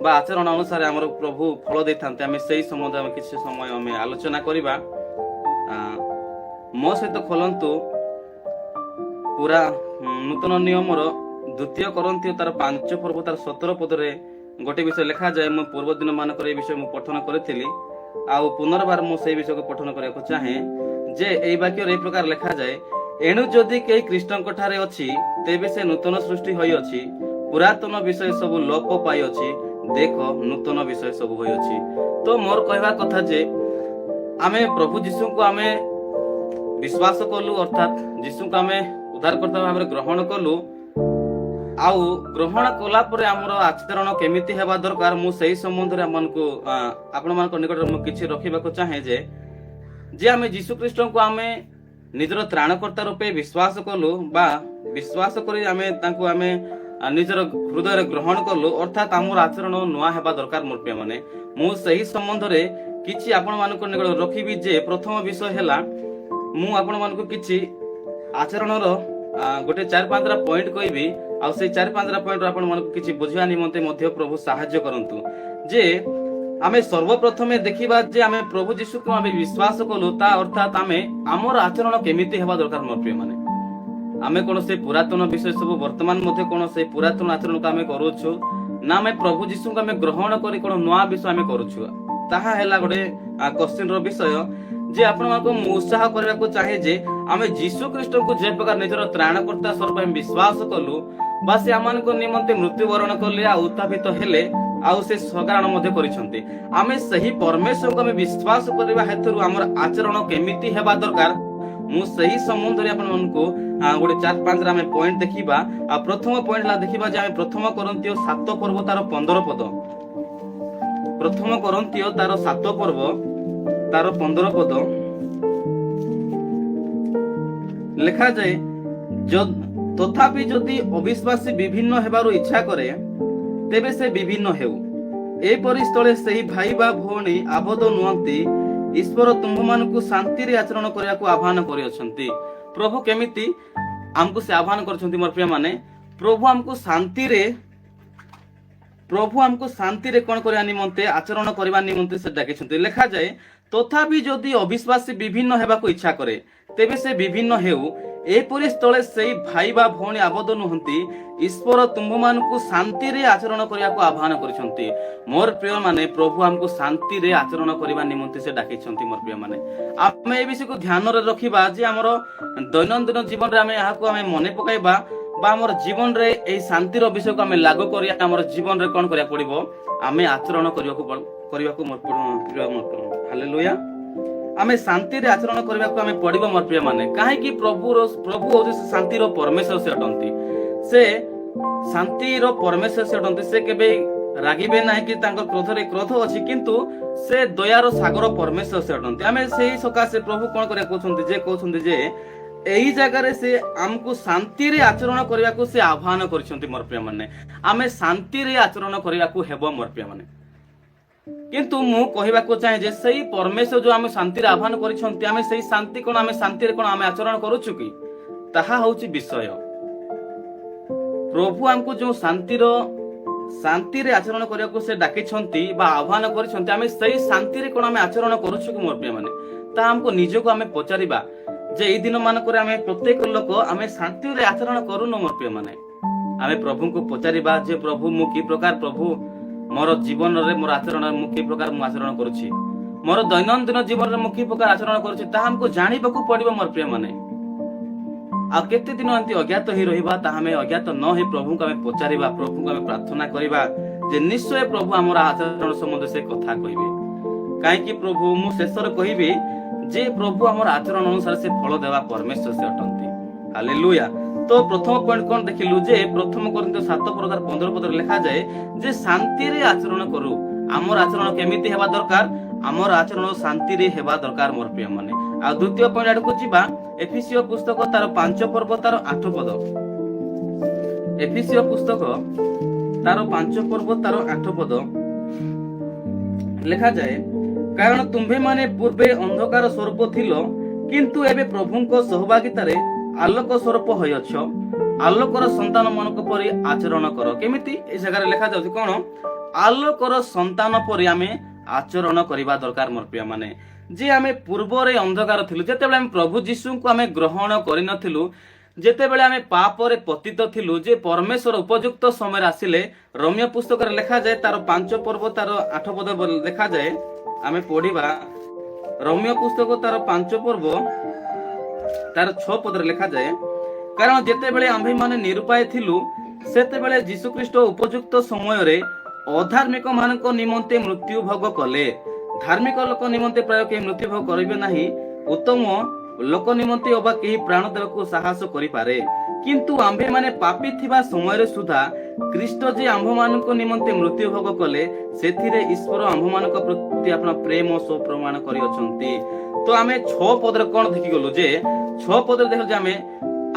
বা আচরণ অনুসারে আমার প্রভু ফল ଦେଇଥାନ୍ତି ଆମେ ସେଇ ସମ୍ବନ୍ଧରେ ଆମେ କିଛି ସମୟ ଆମେ ଆଲୋଚନା କରିବା। ମୋ ସହିତ ଖୋଲନ୍ତୁ ପୁରା ନୂତନ ନିୟମର 2 କରନ୍ଥୀୟ ତାର 5 ପର୍ବ ତାର 17 ପଦରେ ଗୋଟେ ବିଷୟ ଲେଖାଯାଏ। ମୁଁ ପୂର୍ବ ଦିନ ମାନଙ୍କର এই ବିଷୟ ମୁଁ ପଠନ କରିଥିଲି, ଆଉ ପୁନର୍ବାର ମୁଁ ସେଇ ବିଷୟକୁ ପଠନ କରିବାକୁ ଚାହେଁ ଯେ এই ବାକ୍ୟରେ এই ପ୍ରକାର ଲେଖାଯାଏ, ଏଣୁ ଯଦି କେହି ଖ୍ରୀଷ୍ଟଙ୍କ ଠାରେ ଅଛି ତେବେ ସେ ନୂତନ ସୃଷ୍ଟି ହୋଇଅଛି, ପୁରାତନ ବିଷୟ ସବୁ ଲୋପ ପାଇଅଛି, ଦେଖ ନୂତନ ବିଷୟ ସବୁ ହୋଇଅଛି। ତ ମୋର କହିବା କଥା ଯେ ଆମେ ପ୍ରଭୁ ଯୀଶୁଙ୍କୁ ଆମେ ବିଶ୍ୱାସ କଲୁ, ଅର୍ଥାତ୍ ଯୀଶୁଙ୍କୁ ଆମେ ଉଦ୍ଧାରକର୍ତ୍ତା ଭାବରେ ଗ୍ରହଣ କଲୁ, ଆଉ ଗ୍ରହଣ କଲା ପରେ ଆମର ଆଚରଣ କେମିତି ହେବା ଦରକାର ମୁଁ ସେଇ ସମ୍ବନ୍ଧରେ ଆପଣମାନଙ୍କ ନିକଟରେ ମୁଁ କିଛି ରଖିବାକୁ ଚାହେଁ ଯେ ଆମେ ଯୀଶୁ ଖ୍ରୀଷ୍ଟଙ୍କୁ ଆମେ ନିଜର ତ୍ରାଣକର୍ତ୍ତା ରୂପେ ବିଶ୍ୱାସ କଲୁ ବା ବିଶ୍ୱାସ କରି ଆମେ ତାଙ୍କୁ ଆମେ ନିଜର ହୃଦୟରେ ଗ୍ରହଣ କଲୁ, ଅର୍ଥାତ୍ ଆମର ଆଚରଣ ନୂଆ ହେବା ଦରକାର। ମୋର ପ୍ରିୟମାନେ, ମୁଁ ସେହି ସମ୍ବନ୍ଧରେ କିଛି ଆପଣମାନଙ୍କ ନିକଟରେ ରଖିବି ଯେ ପ୍ରଥମ ବିଷୟ ହେଲା ମୁଁ ଆପଣମାନଙ୍କୁ କିଛି ଆଚରଣର ଗୋଟେ 4-5ଟା ପଏଣ୍ଟ କହିବି, ଆଉ ସେଇ 4-5ଟା ପଏଣ୍ଟରୁ ଆପଣମାନଙ୍କୁ କିଛି ବୁଝିବା ନିମନ୍ତେ ମଧ୍ୟ ପ୍ରଭୁ ସାହାଯ୍ୟ କରନ୍ତୁ। ଯେ ଆମେ ସର୍ବପ୍ରଥମେ ଦେଖିବା ଯେ ଆମେ ପ୍ରଭୁ ଯୀଶୁକୁ ଆମେ ବିଶ୍ୱାସ କଲୁ, ତା ଅର୍ଥାତ୍ ଆମେ ଆମର ଆଚରଣ କେମିତି ହେବା ଦରକାର। ମୋର ପ୍ରିୟମାନେ, ଆମେ କଣ ସେ ପୁରାତନ ବିଷୟ ସବୁ ବର୍ତ୍ତମାନ ମଧ୍ୟ କଣ ସେଇ ପୁରାତନ ଆଚରଣକୁ ଆମେ କରୁଛୁ, ନା ଆମେ ପ୍ରଭୁ ଯୀଶୁଙ୍କୁ ଆମେ ଗ୍ରହଣ କରି କଣ ନୂଆ ବିଷୟ ଆମେ କରୁଛୁ? ତାହା ହେଲା ଗୋଟେ କ୍ୱେଶ୍ଚିନ୍ର ବିଷୟ ଯେ ଆପଣମାନଙ୍କୁ ମୁଁ ଉତ୍ସାହ କରିବାକୁ ଚାହେଁ ଯେ ଆମେ ଯୀଶୁ ଖ୍ରୀଷ୍ଟଙ୍କୁ ଯେ ପ୍ରକାର ନିଜର ତ୍ରାଣକର୍ତ୍ତା ସ୍ୱରୂପ ଆମେ ବିଶ୍ୱାସ କଲୁ ବା ସେ ଆମମାନଙ୍କ ନିମନ୍ତେ ମୃତ୍ୟୁବରଣ କଲେ ଆଉ ଉତ୍ଥାପିତ ହେଲେ ଆଉ ସେ ସଗାରଣ ମଧ୍ୟ କରିଛନ୍ତି, ଆମେ ସେହି ପରମେଶ୍ୱରଙ୍କୁ ଆମେ ବିଶ୍ୱାସ କରିବା ହେତୁରୁ ଆମର ଆଚରଣ କେମିତି ହେବା ଦରକାର ମୁଁ ସେହି ସମ୍ବନ୍ଧରେ ଆପଣମାନଙ୍କୁ ଗୋଟେ 4-5ଟା ଆମେ ପଏଣ୍ଟ ଦେଖିବା। ଆଉ ପ୍ରଥମ ପଏଣ୍ଟ ହେଲା ଦେଖିବା ଯେ ଆମେ ପ୍ରଥମ କରନ୍ଥୀୟ 7 ପର୍ବ ତାର 15 ପଦ, ପ୍ରଥମ କରନ୍ଥୀୟ ତାର 7 ପର୍ବ ତାର 15 ପଦ ଲେଖାଯାଏ, ତଥାପି ଯଦି ଅବିଶ୍ୱାସୀ ବିଭିନ୍ନ ହେବାର ଇଚ୍ଛା କରେ ତେବେ ସେ ବିଭିନ୍ନ ହେଉ, ଏପରି ସ୍ଥଳେ ସେହି ଭାଇ ବା ଭଉଣୀ ଆବଦ୍ଧ ନୁହନ୍ତି, ଈଶ୍ୱର ତୁମ୍ଭମାନଙ୍କୁ ଶାନ୍ତିରେ ଆଚରଣ କରିବାକୁ ଆହ୍ୱାନ କରିଅଛନ୍ତି। ପ୍ରଭୁ କେମିତି ଆମକୁ ସେ ଆହ୍ୱାନ କରିଛନ୍ତି? ମୋର ପ୍ରିୟମାନେ, ପ୍ରଭୁ ଆମକୁ ଶାନ୍ତିରେ କଣ କରିବା ନିମନ୍ତେ ଆଚରଣ କରିବା ନିମନ୍ତେ ସେ ଡାକିଛନ୍ତି। ଲେଖାଯାଏ, ତଥାପି ଯଦି ଅବିଶ୍ୱାସୀ ବିଭିନ୍ନ ହେବାକୁ ଇଚ୍ଛା କରେ ତେବେ ସେ ବିଭିନ୍ନ ହେଉ, ଏପରି ସ୍ଥଳେ ସେଇ ଭାଇ ବା ଭଉଣୀ ଆବଦ୍ଧ ନୁହନ୍ତି, ଈଶ୍ୱର ତୁମ୍ଭମାନଙ୍କୁ ଶାନ୍ତିରେ ଆଚରଣ କରିବାକୁ ଆହ୍ୱାନ କରିଛନ୍ତି। ମୋର ପ୍ରିୟମାନେ, ପ୍ରଭୁ ଆମକୁ ଶାନ୍ତିରେ ଆଚରଣ କରିବା ନିମନ୍ତେ ସେ ଡାକିଛନ୍ତି। ମୋର ପ୍ରିୟମାନେ, ଆମେ ଏ ବିଷୟକୁ ଧ୍ୟାନରେ ରଖିବା ଯେ ଆମର ଦୈନନ୍ଦିନ ଜୀବନରେ ଆମେ ଏହାକୁ ଆମେ ମନେ ପକାଇବା ବା ଆମର ଜୀବନରେ ଏହି ଶାନ୍ତିର ବିଷୟକୁ ଆମେ ଲାଗୁ କରି ଆମର ଜୀବନରେ କଣ କରିବାକୁ ପଡିବ, ଆମେ ଆଚରଣ କରିବାକୁ ମୋର ପ୍ରିୟ ହାଲେଲୁୟା, ଆମେ ଶାନ୍ତିରେ ଆଚରଣ କରିବାକୁ ଆମେ ପଡିବ। ମୋର ପ୍ରିୟମାନେ, କାହିଁକି ପ୍ରଭୁ ହଉଛି ଶାନ୍ତିର ପରମେଶ୍ୱର ସେ ଅଟନ୍ତି, ସେ ଶାନ୍ତିର ପରମେଶ୍ୱର ସେ ଅଟନ୍ତି, ସେ କେବେ ରାଗିବେ ନାହିଁ କି ତାଙ୍କର କ୍ରୋଧରେ କ୍ରୋଧ ଅଛି, କିନ୍ତୁ ସେ ଦୟାର ସାଗର ପରମେଶ୍ୱର ସେ ଅଟନ୍ତି। ଆମେ ସେଇ ସକାଶେ ପ୍ରଭୁ କଣ କରିବାକୁ କହୁଛନ୍ତି ଯେ ଏହି ଜାଗାରେ ସେ ଆମକୁ ଶାନ୍ତିରେ ଆଚରଣ କରିବାକୁ ସେ ଆହ୍ୱାନ କରିଛନ୍ତି। ମୋର ପ୍ରିୟମାନେ, ଆମେ ଶାନ୍ତିରେ ଆଚରଣ କରିବାକୁ ହେବ। ମୋର ପ୍ରିୟମାନେ, କିନ୍ତୁ ମୁଁ କହିବାକୁ ଚାହେଁ ଯେ ସେଇ ପରମେଶ୍ୱର ଯୋଉ ଆମେ ଶାନ୍ତିରେ ଆହ୍ୱାନ କରିଛନ୍ତି, ଆମେ ସେଇ ଶାନ୍ତି କଣ ଆମେ ଶାନ୍ତିରେ କଣ ଆମେ ଆଚରଣ କରୁଛୁ କି? ତାହା ହଉଛି ବିଷୟ। ପ୍ରଭୁ ଆମକୁ ଯୋଉ ଶାନ୍ତିରେ ଆଚରଣ କରିବାକୁ ସେ ଡାକିଛନ୍ତି ବା ଆହ୍ୱାନ କରିଛନ୍ତି, ଆମେ ସେଇ ଶାନ୍ତିରେ କଣ ଆମେ ଆଚରଣ କରୁଛୁ କି? ମୋର ପ୍ରିୟମାନେ, ତାହା ଆମକୁ ନିଜକୁ ଆମେ ପଚାରିବା ଯେ ଏଇ ଦିନ ମାନଙ୍କରେ ଆମେ ପ୍ରତ୍ୟେକ ଲୋକ ଆମେ ଶାନ୍ତିରେ ଆଚରଣ କରୁନୁ। ମୋର ପ୍ରିୟମାନେ, ଆମେ ପ୍ରଭୁଙ୍କୁ ପଚାରିବା ଯେ ପ୍ରଭୁ ମୁଁ କି ପ୍ରକାର ପ୍ରଭୁ ମୋର ଜୀବନରେ ମୋର ଆଚରଣ ମୁଁ କି ପ୍ରକାର ମୁଁ ଆଚରଣ କରୁଛି, ମୋର ଦୈନନ୍ଦିନ ଜୀବନରେ ମୁଁ କି ପ୍ରକାର ଆଚରଣ କରୁଛି, ତାହା ଆମକୁ ଜାଣିବାକୁ ପଡିବ। ମୋର ପ୍ରିୟମାନେ, ଆଉ କେତେ ଦିନ ଏମିତି ଅଜ୍ଞାତ ହେଇ ରହିବା, ତାହା ଆମେ ଅଜ୍ଞାତ ନ ହେଇ ପ୍ରଭୁଙ୍କୁ ଆମେ ପଚାରିବା, ପ୍ରଭୁଙ୍କୁ ଆମେ ପ୍ରାର୍ଥନା କରିବା ଯେ ନିଶ୍ଚୟ ପ୍ରଭୁ ଆମର ଆଚରଣ ସମ୍ବନ୍ଧରେ ସେ କଥା କହିବେ। କାହିଁକି ପ୍ରଭୁ ମୁଁ ଶେଷରେ କହିବି ଯେ ପ୍ରଭୁ ଆମର ଆଚରଣ ଅନୁସାରେ ସେ ଫଳ ଦେବା ପରମେଶ୍ୱର ସେ ଅଟନ୍ତି। ହାଲେଲୁୟା। ତ ପ୍ରଥମ ପଏଣ୍ଟ କଣ ଦେଖିଲୁ ଯେ ପ୍ରଥମ କରନ୍ଥୀୟ 7 ପର୍ବ 15 ପଦରେ ଲେଖାଯାଏ ଯେ ଶାନ୍ତିରେ ଆଚରଣ କରୁ। ଆମର ଆଚରଣ କେମିତି ହେବା ଦରକାର? ଆମର ଆଚରଣ ଶାନ୍ତିରେ ହେବା ଦରକାର। ମୋର ପ୍ରିୟମାନେ, ଆଉ ଦ୍ୱିତୀୟ ପଏଣ୍ଟ ଆଡକୁ ଯିବା, ଏଫେସୀୟ ପୁସ୍ତକ ତାର 5 ପର୍ବ ତାର 8 ପଦ, ଏଫେସୀୟ ପୁସ୍ତକ ତାର 5 ପର୍ବ ତାର 8 ପଦ ଲେଖାଯାଏ, କାରଣ ତୁମ୍ଭେମାନେ ପୂର୍ବେ ଅନ୍ଧକାର ସ୍ୱରୂପ ଥିଲ, କିନ୍ତୁ ଏବେ ପ୍ରଭୁଙ୍କ ସହଭାଗିତାରେ ଆଲୋକ ସ୍ୱରୂପ ହୋଇଅଛ, ଆଲୋକର ସନ୍ତାନ ମାନଙ୍କ ପରି ଆଚରଣ କର। କେମିତି? এই ଜାଗାରେ ଲେଖା ଯାଉଛି କଣ? ଆଲୋକର ସନ୍ତାନ ପରି ଆମେ ଆଚରଣ କରିବା ଦରକାର ମୋର ପ୍ରିୟ ମାନେ। ଯେ ଆମେ ପୂର୍ବରେ ଅନ୍ଧକାର ଥିଲୁ, ଯେତେବେଳେ ଆମେ ପ୍ରଭୁ ଯୀଶୁଙ୍କୁ ଆମେ ଗ୍ରହଣ କରିନଥିଲୁ, ଯେତେବେଳେ ଆମେ ପାପରେ ପତିତ ଥିଲୁ, ଯେ ପରମେଶ୍ୱର ଉପଯୁକ୍ତ ସମୟରେ ଆସିଲେ। ରୋମିଓ ପୁସ୍ତକରେ ଲେଖାଯାଏ ତାର 5 ପର୍ବ ତାର 8 ପଦ ଲେଖାଯାଏ। ଆମେ ପଢିବା ରୋମିଓ ପୁସ୍ତକ ତାର 5 ପର୍ବ ତାର 6 ପଦରେ ଲେଖାଯାଏ, କାରଣ ଯେତେବେଳେ ଆମ୍ଭେମାନେ ନିରୁପାୟ ଥିଲୁ, ସେତେବେଳେ ଯୀଶୁଖ୍ରୀଷ୍ଟ ଉପଯୁକ୍ତ ସମୟରେ ଅଧାର୍ମିକ ମାନଙ୍କ ନିମନ୍ତେ ମୃତ୍ୟୁ ଭୋଗ କଲେ। ଧାର୍ମିକ ଲୋକ ନିମନ୍ତେ ପ୍ରାୟ କେହି ମୃତ୍ୟୁ ଭୋଗ କରିବେ ନାହିଁ, ଉତ୍ତମ ଲୋକ ନିମନ୍ତେ ଅବା କେହି ପ୍ରାଣ ଦେବାକୁ ସାହସ କରିପାରେ। କିନ୍ତୁ ଆମ୍ଭେମାନେ ପାପୀ ଥିବା ସମୟରେ ସୁଦ୍ଧା ଖ୍ରୀଷ୍ଟ ଯେ ଆମ୍ଭମାନଙ୍କ ନିମନ୍ତେ ମୃତ୍ୟୁ ଭୋଗ କଲେ, ସେଥିରେ ଈଶ୍ୱର ଆମ୍ଭମାନଙ୍କ ପ୍ରତି ଆପଣ ପ୍ରେମ ପ୍ରମାଣ କରିଅଛନ୍ତି। ତ ଆମେ 6 ପଦରେ କଣ ଦେଖିଗଲୁ ଯେ 6 ପଦରେ ଦେଖୁ ଯେ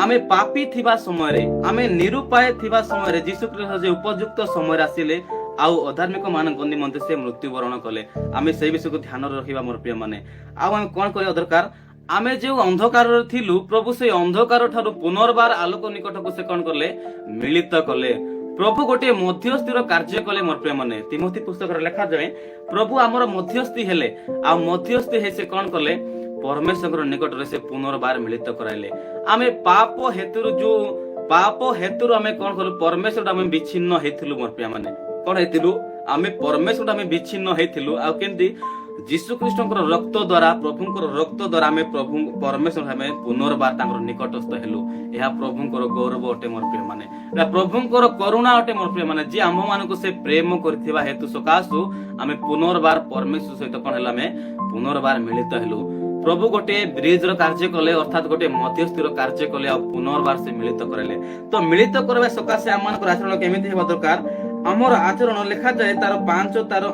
ଆମେ ପାପୀ ଥିବା ସମୟରେ, ଆମେ ନିରୁପାୟ ଥିବା ସମୟରେ ଯୀଶୁଖ୍ରୀଷ୍ଟ ଯେ ଉପଯୁକ୍ତ ସମୟରେ ଆସିଲେ ଆଉ ଅଧାର୍ମିକ ମାନଙ୍କ ନିମନ୍ତେ ସେ ମୃତ୍ୟୁବରଣ କଲେ। ଆମେ ସେଇ ବିଷୟକୁ ଧ୍ୟାନରେ ରଖିବା ମୋର ପ୍ରିୟ ମାନେ। ଆଉ ଆମେ କଣ କରିବା ଦରକାର? ଆମେ ଯେଉଁ ଅନ୍ଧକାରରେ ଥିଲୁ, ପ୍ରଭୁ ସେଇ ଅନ୍ଧକାର ଠାରୁ ପୁନର୍ବାର ଆଲୋକ ନିକଟକୁ ସେ କଣ କଲେ? ମିଳିତ କଲେ। ପ୍ରଭୁ ଗୋଟିଏ ମଧ୍ୟସ୍ଥିର କାର୍ଯ୍ୟ କଲେ ମୋର ପ୍ରିୟ ମାନେ। ତିମୋଥୀ ପୁସ୍ତକରେ ଲେଖାଯାଏ ପ୍ରଭୁ ଆମର ମଧ୍ୟସ୍ଥି ହେଲେ, ଆଉ ମଧ୍ୟସ୍ଥି ହେଇ ସେ କଣ କଲେ? ପରମେଶ୍ୱରଙ୍କ ନିକଟରେ ସେ ପୁନର୍ବାର ମିଳିତ କରାଇଲେ। ଆମେ ପାପ ହେତୁରୁ ଆମେ କଣ କଲୁ? ପରମେଶ୍ୱର ଆମେ ବିଚ୍ଛିନ୍ନ ହେଇଥିଲୁ ମୋର ପ୍ରିୟ ମାନେ। କଣ ହେଇଥିଲୁ? ଆମେ ପରମେଶ୍ୱର ଆମେ ବିଚ୍ଛିନ୍ନ ହେଇଥିଲୁ। ଆଉ କେମିତି? ଯୀଶୁଖ୍ରୀଷ୍ଟଙ୍କର ରକ୍ତ ଦ୍ୱାରା, ପ୍ରଭୁଙ୍କର ରକ୍ତ ଦ୍ୱାରା ଆମେ ପରମେଶ୍ୱର ଆମେ ପୁନର୍ବାର ତାଙ୍କର ନିକଟସ୍ଥ ହେଲୁ। ଏହା ପ୍ରଭୁଙ୍କର ଗୌରବ ଅଟେ ମୋର ପ୍ରିୟ ମାନେ। ଏହା ପ୍ରଭୁଙ୍କର କରୁଣା ଅଟେ ମୋର ପ୍ରିୟ ମାନେ। ଯେ ଆମ୍ଭମାନଙ୍କୁ ସେ ପ୍ରେମ କରିଥିବା ହେତୁ ସକାଶୁ ଆମେ ପୁନର୍ବାର ପରମେଶ୍ୱର ସହିତ କଣ ହେଲା? ଆମେ ପୁନର୍ବାର ମିଳିତ ହେଲୁ। ପ୍ରଭୁ ଗୋଟିଏ ବ୍ରିଜର କାର୍ଯ୍ୟ କଲେ, ଅର୍ଥାତ ଗୋଟିଏ ମଧ୍ୟସ୍ଥିର କାର୍ଯ୍ୟ କଲେ, ଆଉ ପୁନର୍ବାର ସେ ମିଳିତ କରାଇଲେ। ତ ମିଳିତ କରିବା ସକାଶେ ଆମମାନଙ୍କର ଆଚରଣ କେମିତି ହେବା ଦରକାର? ଆମର ଆଚରଣ ଲେଖାଯାଏ ତାର 5 ତାର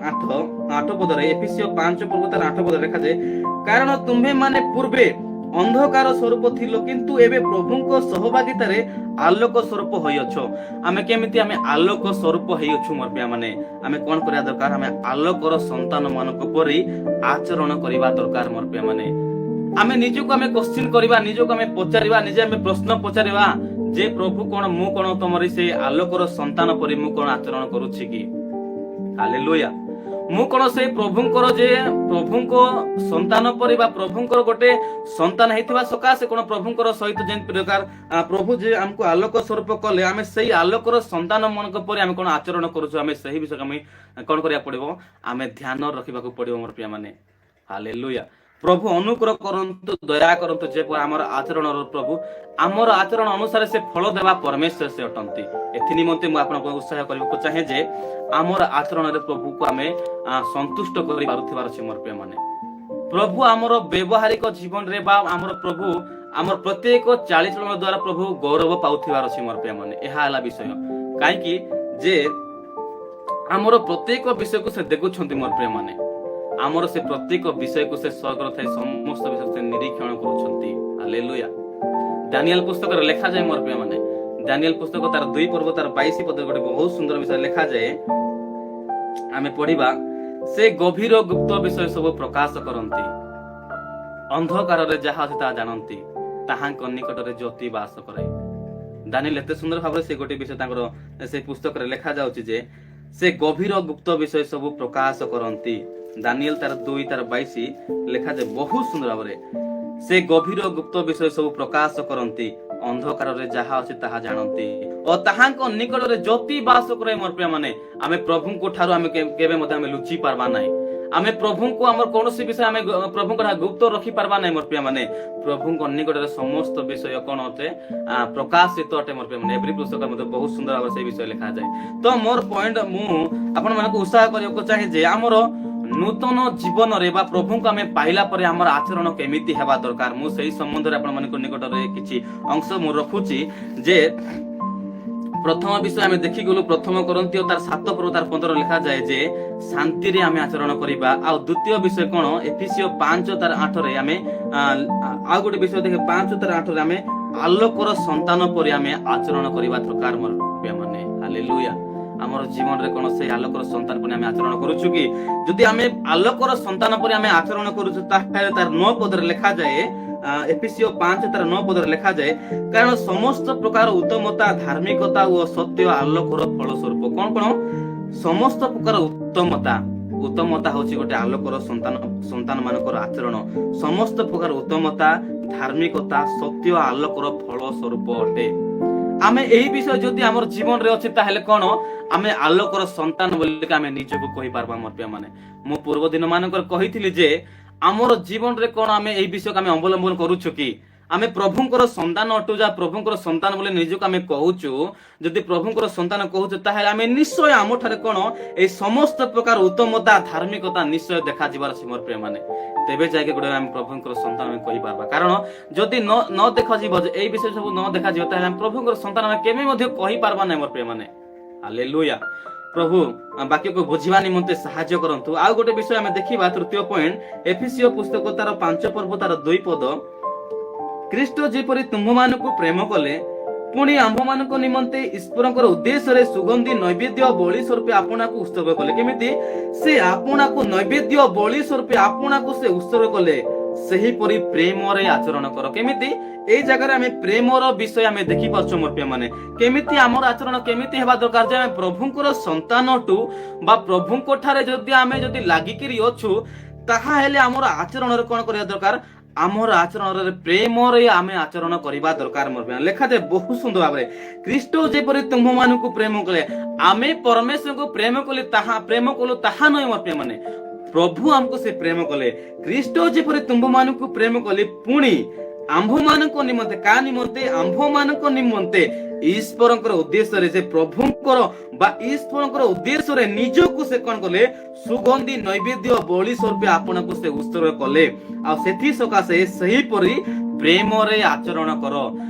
8 ପଦରେ, ଏଫେସିୟ 5 ପର୍ବ ତାର 8 ପଦରେ ଲେଖାଯାଏ, କାରଣ ତୁମ୍ଭେ ମାନେ ପୂର୍ବେ ଅନ୍ଧକାର ସ୍ୱରୂପ ଥିଲ, କିନ୍ତୁ ଏବେ ପ୍ରଭୁଙ୍କ ସହଭାଗିତାରେ ଆଲୋକ ସ୍ୱରୂପ ହୋଇଅଛ। ଆମେ କେମିତି? ଆମେ ଆଲୋକ ସ୍ୱରୂପ ହେଇଅଛୁ ମୋର ପ୍ରିୟ ମାନେ। ଆମେ କଣ କରିବା ଦରକାର? ଆମେ ଆଲୋକର ସନ୍ତାନ ମାନଙ୍କ ପରି ଆଚରଣ କରିବା ଦରକାର ମୋର ପ୍ରିୟ ମାନେ। ଆମେ ନିଜକୁ ଆମେ କ୍ୱେଶ୍ଚିନ୍ କରିବା, ନିଜକୁ ଆମେ ପଚାରିବା, ନିଜେ ଆମେ ପ୍ରଶ୍ନ ପଚାରିବା ଯେ ପ୍ରଭୁ କଣ, ମୁଁ କଣ ତମରି ସେ ଆଲୋକର ସନ୍ତାନ ପରି ମୁଁ କଣ ଆଚରଣ କରୁଛି କି? ହାଲେଲୁୟା। ମୁଁ କଣ ସେଇ ପ୍ରଭୁଙ୍କର ଯେ ପ୍ରଭୁଙ୍କ ସନ୍ତାନ ପରି ବା ପ୍ରଭୁଙ୍କର ଗୋଟେ ସନ୍ତାନ ହେଇଥିବା ସକାଶେ କଣ ପ୍ରଭୁଙ୍କର ସହିତ ଯେ ପ୍ରକାର ପ୍ରଭୁ ଯେ ଆମକୁ ଆଲୋକ ସ୍ୱରୂପ କଲେ, ଆମେ ସେଇ ଆଲୋକର ସନ୍ତାନ ମାନଙ୍କ ପରି ଆମେ କଣ ଆଚରଣ କରୁଛୁ? ଆମେ ସେହି ବିଷୟରେ ଆମେ କଣ କରିବାକୁ ପଡିବ? ଆମେ ଧ୍ୟାନ ରଖିବାକୁ ପଡିବ ମୋର ପ୍ରିୟ ମାନେ। ହାଲେଲୁୟା। ପ୍ରଭୁ ଅନୁଗ୍ରହ କରନ୍ତୁ, ଦୟା କରନ୍ତୁ, ଯେ ଆମର ଆଚରଣର ପ୍ରଭୁ ଆମର ଆଚରଣ ଅନୁସାରେ ସେ ଫଳ ଦେବା ପରମେଶ୍ୱର ସେ ଅଟନ୍ତି। ଏଥି ନିମନ୍ତେ ମୁଁ ଆପଣଙ୍କୁ ଉତ୍ସାହ କରିବାକୁ ଚାହେଁ ଯେ ଆମର ଆଚରଣରେ ପ୍ରଭୁକୁ ଆମେ ସନ୍ତୁଷ୍ଟ କରିପାରୁଥିବାର ଅଛି ମୋର ପ୍ରିୟ ମାନେ। ପ୍ରଭୁ ଆମର ବ୍ୟବହାରିକ ଜୀବନରେ ବା ଆମର ପ୍ରଭୁ ଆମର ପ୍ରତ୍ୟେକ ଚାଳିଚଳନ ଦ୍ୱାରା ପ୍ରଭୁ ଗୌରବ ପାଉଥିବାର ଅଛି ମୋର ପ୍ରିୟ ମାନେ। ଏହା ହେଲା ବିଷୟ, କାହିଁକି ଯେ ଆମର ପ୍ରତ୍ୟେକ ବିଷୟକୁ ସେ ଦେଖୁଛନ୍ତି ମୋର ପ୍ରିୟ ମାନେ। ଆମର ସେ ପ୍ରତ୍ୟେକ ବିଷୟକୁ ସେ ସ୍ୱର୍ଗରେ ଥାଇ ସମସ୍ତ ବିଷୟ ସେ ନିରୀକ୍ଷଣ କରୁଛନ୍ତି। ହାଲେଲୁୟା। ଦାନିଏଲ ପୁସ୍ତକରେ ଲେଖାଯାଏ ମୋର ପ୍ରିୟ ମାନେ, ଦାନିଏଲ ପୁସ୍ତକ ତାର 2 ପର୍ବ ତାର 22 ପଦରେ ଗୋଟେ ବହୁତ ସୁନ୍ଦର ବିଷୟ ଲେଖାଯାଏ। ଆମେ ପଢିବା, ସେ ଗଭୀର ଗୁପ୍ତ ବିଷୟ ସବୁ ପ୍ରକାଶ କରନ୍ତି, ଅନ୍ଧକାରରେ ଯାହା ଅଛି ତାହା ଜାଣନ୍ତି, ତାହାଙ୍କ ନିକଟରେ ଜ୍ୟୋତି ବାସ କରେ। ଦାନିଏଲ ଏତେ ସୁନ୍ଦର ଭାବରେ ସେ ଗୋଟେ ବିଷୟ ତାଙ୍କର ସେ ପୁସ୍ତକରେ ଲେଖା ଯାଉଛି ଯେ ସେ ଗଭୀର ଗୁପ୍ତ ବିଷୟ ସବୁ ପ୍ରକାଶ କରନ୍ତି। ଦାନିଏଲ ତାର 2 ତାର 22 ଲେଖାଯାଏ ବହୁତ ସୁନ୍ଦର ଭାବରେ, ସେ ଗଭୀର ଗୁପ୍ତ ବିଷୟ ସବୁ ପ୍ରକାଶ କରନ୍ତି, ଅନ୍ଧକାରରେ ଯାହା ଅଛି ତାହା ଜାଣନ୍ତି ଓ ତାହାଙ୍କ ନିକଟରେ ଜ୍ୟୋତି ବାସ କରେ ମୋର ପ୍ରିୟ ମାନେ। ଆମେ ପ୍ରଭୁଙ୍କ ଠାରୁ ଆମେ କେବେ ମଧ୍ୟ ଆମେ ଲୁଚି ପାରବା ନାହିଁ। ଆମେ ପ୍ରଭୁଙ୍କୁ ଆମର କୌଣସି ବିଷୟ ଆମେ ପ୍ରଭୁଙ୍କ ଗୁପ୍ତ ରଖି ପାରବା ନାହିଁ ମୋର ପ୍ରିୟ ମାନେ। ପ୍ରଭୁଙ୍କ ନିକଟରେ ସମସ୍ତ ବିଷୟ କଣ ଅଟେ? ପ୍ରକାଶିତ ଅଟେ ମୋର ପ୍ରିୟ ମାନେ। ଏଭ୍ରି ପୁସ୍ତକ ମଧ୍ୟ ବହୁତ ସୁନ୍ଦର ଭାବରେ ସେଇ ବିଷୟ ଲେଖାଯାଏ। ତ ମୋର ପଏଣ୍ଟ, ମୁଁ ଆପଣମାନଙ୍କୁ ଉତ୍ସାହ କରିବାକୁ ଚାହେଁ ଯେ ଆମର ନୂତନ ଜୀବନରେ ବା ପ୍ରଭୁଙ୍କୁ ଆମେ ପାଇଲା ପରେ ଆମର ଆଚରଣ କେମିତି ହେବା ଦରକାର, ମୁଁ ସେଇ ସମ୍ବନ୍ଧରେ ଆପଣମାନଙ୍କ ନିକଟରେ କିଛି ଅଂଶ ମୁଁ ରଖୁଛି। ଯେ ପ୍ରଥମ ବିଷୟ ଆମେ ଦେଖିଗଲୁ, ପ୍ରଥମ କରନ୍ତୀୟ ତାର 7 ପର୍ବ ତାର 15 ଲେଖାଯାଏ ଯେ ଶାନ୍ତିରେ ଆମେ ଆଚରଣ କରିବା। ଆଉ ଦ୍ୱିତୀୟ ବିଷୟ କଣ? ଏଫେସିୟ 5 ତାର 8ରେ ଆମେ ଆଉ ଗୋଟେ ବିଷୟ ଦେଖେ 5 ତାର 8ରେ ଆମେ ଆଲୋକର ସନ୍ତାନ ପରି ଆମେ ଆଚରଣ କରିବା ଦରକାର ମୋର ପ୍ରିୟ ମାନେ। ହାଲେଲୁୟା। ଆମର ଜୀବନରେ କଣ ସେଇ ଆଲୋକର ସନ୍ତାନ ପରି ଆମେ ଆଚରଣ କରୁଛୁ କି? ଯଦି ଆମେ ଆଲୋକର ସନ୍ତାନ ପରି ଆମେ ଆଚରଣ କରୁଛୁ, ତାହେଲେ ତାର 9 ପଦରେ ଲେଖାଯାଏ, ଏଫେସିୟ 5 ତାର 9 ପଦରେ ଲେଖାଯାଏ, କାରଣ ସମସ୍ତ ପ୍ରକାର ଉତ୍ତମତା, ଧାର୍ମିକତା ଓ ସତ୍ୟ ଆଲୋକର ଫଳ ସ୍ୱରୂପ। କଣ କଣ? ସମସ୍ତ ପ୍ରକାର ଉତ୍ତମତା ହଉଛି ଗୋଟେ ଆଲୋକର ସନ୍ତାନ ମାନଙ୍କର ଆଚରଣ। ସମସ୍ତ ପ୍ରକାର ଉତ୍ତମତା, ଧାର୍ମିକତା, ସତ୍ୟ ଆଲୋକର ଫଳ ସ୍ୱରୂପ ଅଟେ। ଆମେ ଏହି ବିଷୟ ଯଦି ଆମର ଜୀବନରେ ଅଛି ତାହେଲେ କଣ ଆମେ ଆଲୋକର ସନ୍ତାନ ବୋଲି ଆମେ ନିଜକୁ କହିପାରବା। ମୋର ପ୍ରିୟ ମାନେ, ମୁଁ ପୂର୍ବ ଦିନ ମାନଙ୍କର କହିଥିଲି ଯେ ଆମର ଜୀବନରେ କଣ ଆମେ ଏହି ବିଷୟକୁ ଆମେ ଅବଲମ୍ବନ କରୁଛୁ କି? ଆମେ ପ୍ରଭୁଙ୍କର ସନ୍ତାନ ଅଟୁ, ଯା ପ୍ରଭୁଙ୍କର ସନ୍ତାନ ବୋଲି ନିଜକୁ ଆମେ କହୁଛୁ। ଯଦି ପ୍ରଭୁଙ୍କର ସନ୍ତାନ କହୁଛୁ ତାହେଲେ ଆମେ ନିଶ୍ଚୟ ଆମଠାରେ କଣ এই ସମସ୍ତ ପ୍ରକାର ଉତ୍ତମତା, ଧାର୍ମିକତା ନିଶ୍ଚୟ ଦେଖାଯିବାର ଅଛି ମୋର ପ୍ରିୟ ମାନେ। ତେବେ ଯାଇକି ଗୋଟେ ଆମେ ପ୍ରଭୁଙ୍କର ସନ୍ତାନ ଆମେ କହିପାରବା। କାରଣ ଯଦି ନ ଦେଖାଯିବ, ଏଇ ବିଷୟ ସବୁ ନ ଦେଖାଯିବ ତାହେଲେ ଆମେ ପ୍ରଭୁଙ୍କର ସନ୍ତାନ ଆମେ କେବେ ମଧ୍ୟ କହିପାରବା ନାହିଁ ମୋର ପ୍ରିୟ ମାନେ। ହାଲେଲୁୟା। ପ୍ରଭୁ ବାକ୍ୟକୁ ବୁଝିବା ନିମନ୍ତେ ସାହାଯ୍ୟ କରନ୍ତୁ। ଆଉ ଗୋଟେ ବିଷୟ ଆମେ ଦେଖିବା, ତୃତୀୟ ପଏଣ୍ଟ, ଏଫେସିୟ ପୁସ୍ତକ ତାର 5 ପର୍ବ ତାର 2 ପଦ, ଖ୍ରୀଷ୍ଟ ଯେପରି ତୁମ୍ଭମାନଙ୍କୁ ପ୍ରେମ କଲେ ପୁଣି ଆମ୍ଭମାନଙ୍କ ନିମନ୍ତେ ଈଶ୍ୱରଙ୍କର ଉଦ୍ଦେଶ୍ୟରେ ସୁଗନ୍ଧି ନୈବେଦ୍ୟ ବଳି ସ୍ୱରୂପେ ଆପଣାକୁ ଉତ୍ସର୍ଗ କଲେ। କେମିତି ସେ ଆପଣାକୁ ନୈବେଦ୍ୟ ବଳି ସ୍ୱରୂପେ ଆପଣାକୁ ସେ ଉତ୍ସର୍ଗ କଲେ, ସେହିପରି ପ୍ରେମରେ ଆଚରଣ କର। କେମିତି এই জায়গায় আমি প্রেমর বিষয় আমি দেখি পাচ্ছু মোর প্রিয় মানে। কেমিতি আমার আচরণ কেমিতি হেবা দরকার যে আমি প্রভুঙ্কর সন্তানটু বা প্রভুঙ্ক ঠারে যদি আমি যদি লাগিকিরি অছু, তাহা হেলে আমার আচরণরে কোন করিয়া দরকার, আমার আচরণরে প্রেমরে আমি আচরণ করিবা দরকার মোর প্রিয়। লেখাতে বহু সুন্দর ভাবে, খ্রিস্ট যেপরি তুম্ভমানଙ୍କୁ প্রেম কলে আমি পরমেশ্বরଙ୍କୁ প্রেম কলি, তাহা প্রেম কলু তাহা নয় মোর প্রিয় মানে। প্রভু আমକୁ ସେ ପ୍ରେମ କଲେ। ଖ୍ରୀଷ୍ଟ ଯେପରି ତୁମ୍ଭମାନଙ୍କୁ ପ୍ରେମ କଲେ ପୁଣି ଆମ୍ଭମାନଙ୍କ ନିମନ୍ତେ, କା ନିମନ୍ତେ? ଆମ୍ଭମାନଙ୍କ ନିମନ୍ତେ ଈଶ୍ୱରଙ୍କର ଉଦ୍ଦେଶ୍ୟରେ, ସେ ପ୍ରଭୁଙ୍କର ବା ଈଶ୍ୱରଙ୍କର ଉଦ୍ଦେଶ୍ୟରେ ନିଜକୁ ସେ କଣ କଲେ? ସୁଗନ୍ଧି ନୈବେଦ୍ୟ ବଳି ସ୍ୱରୂପେ ଆପଣଙ୍କୁ ସେ ଉତ୍ସର୍ଗ କଲେ। ଆଉ ସେଥି ସକାଶେ ସେହିପରି ପ୍ରେମରେ ଆଚରଣ କର।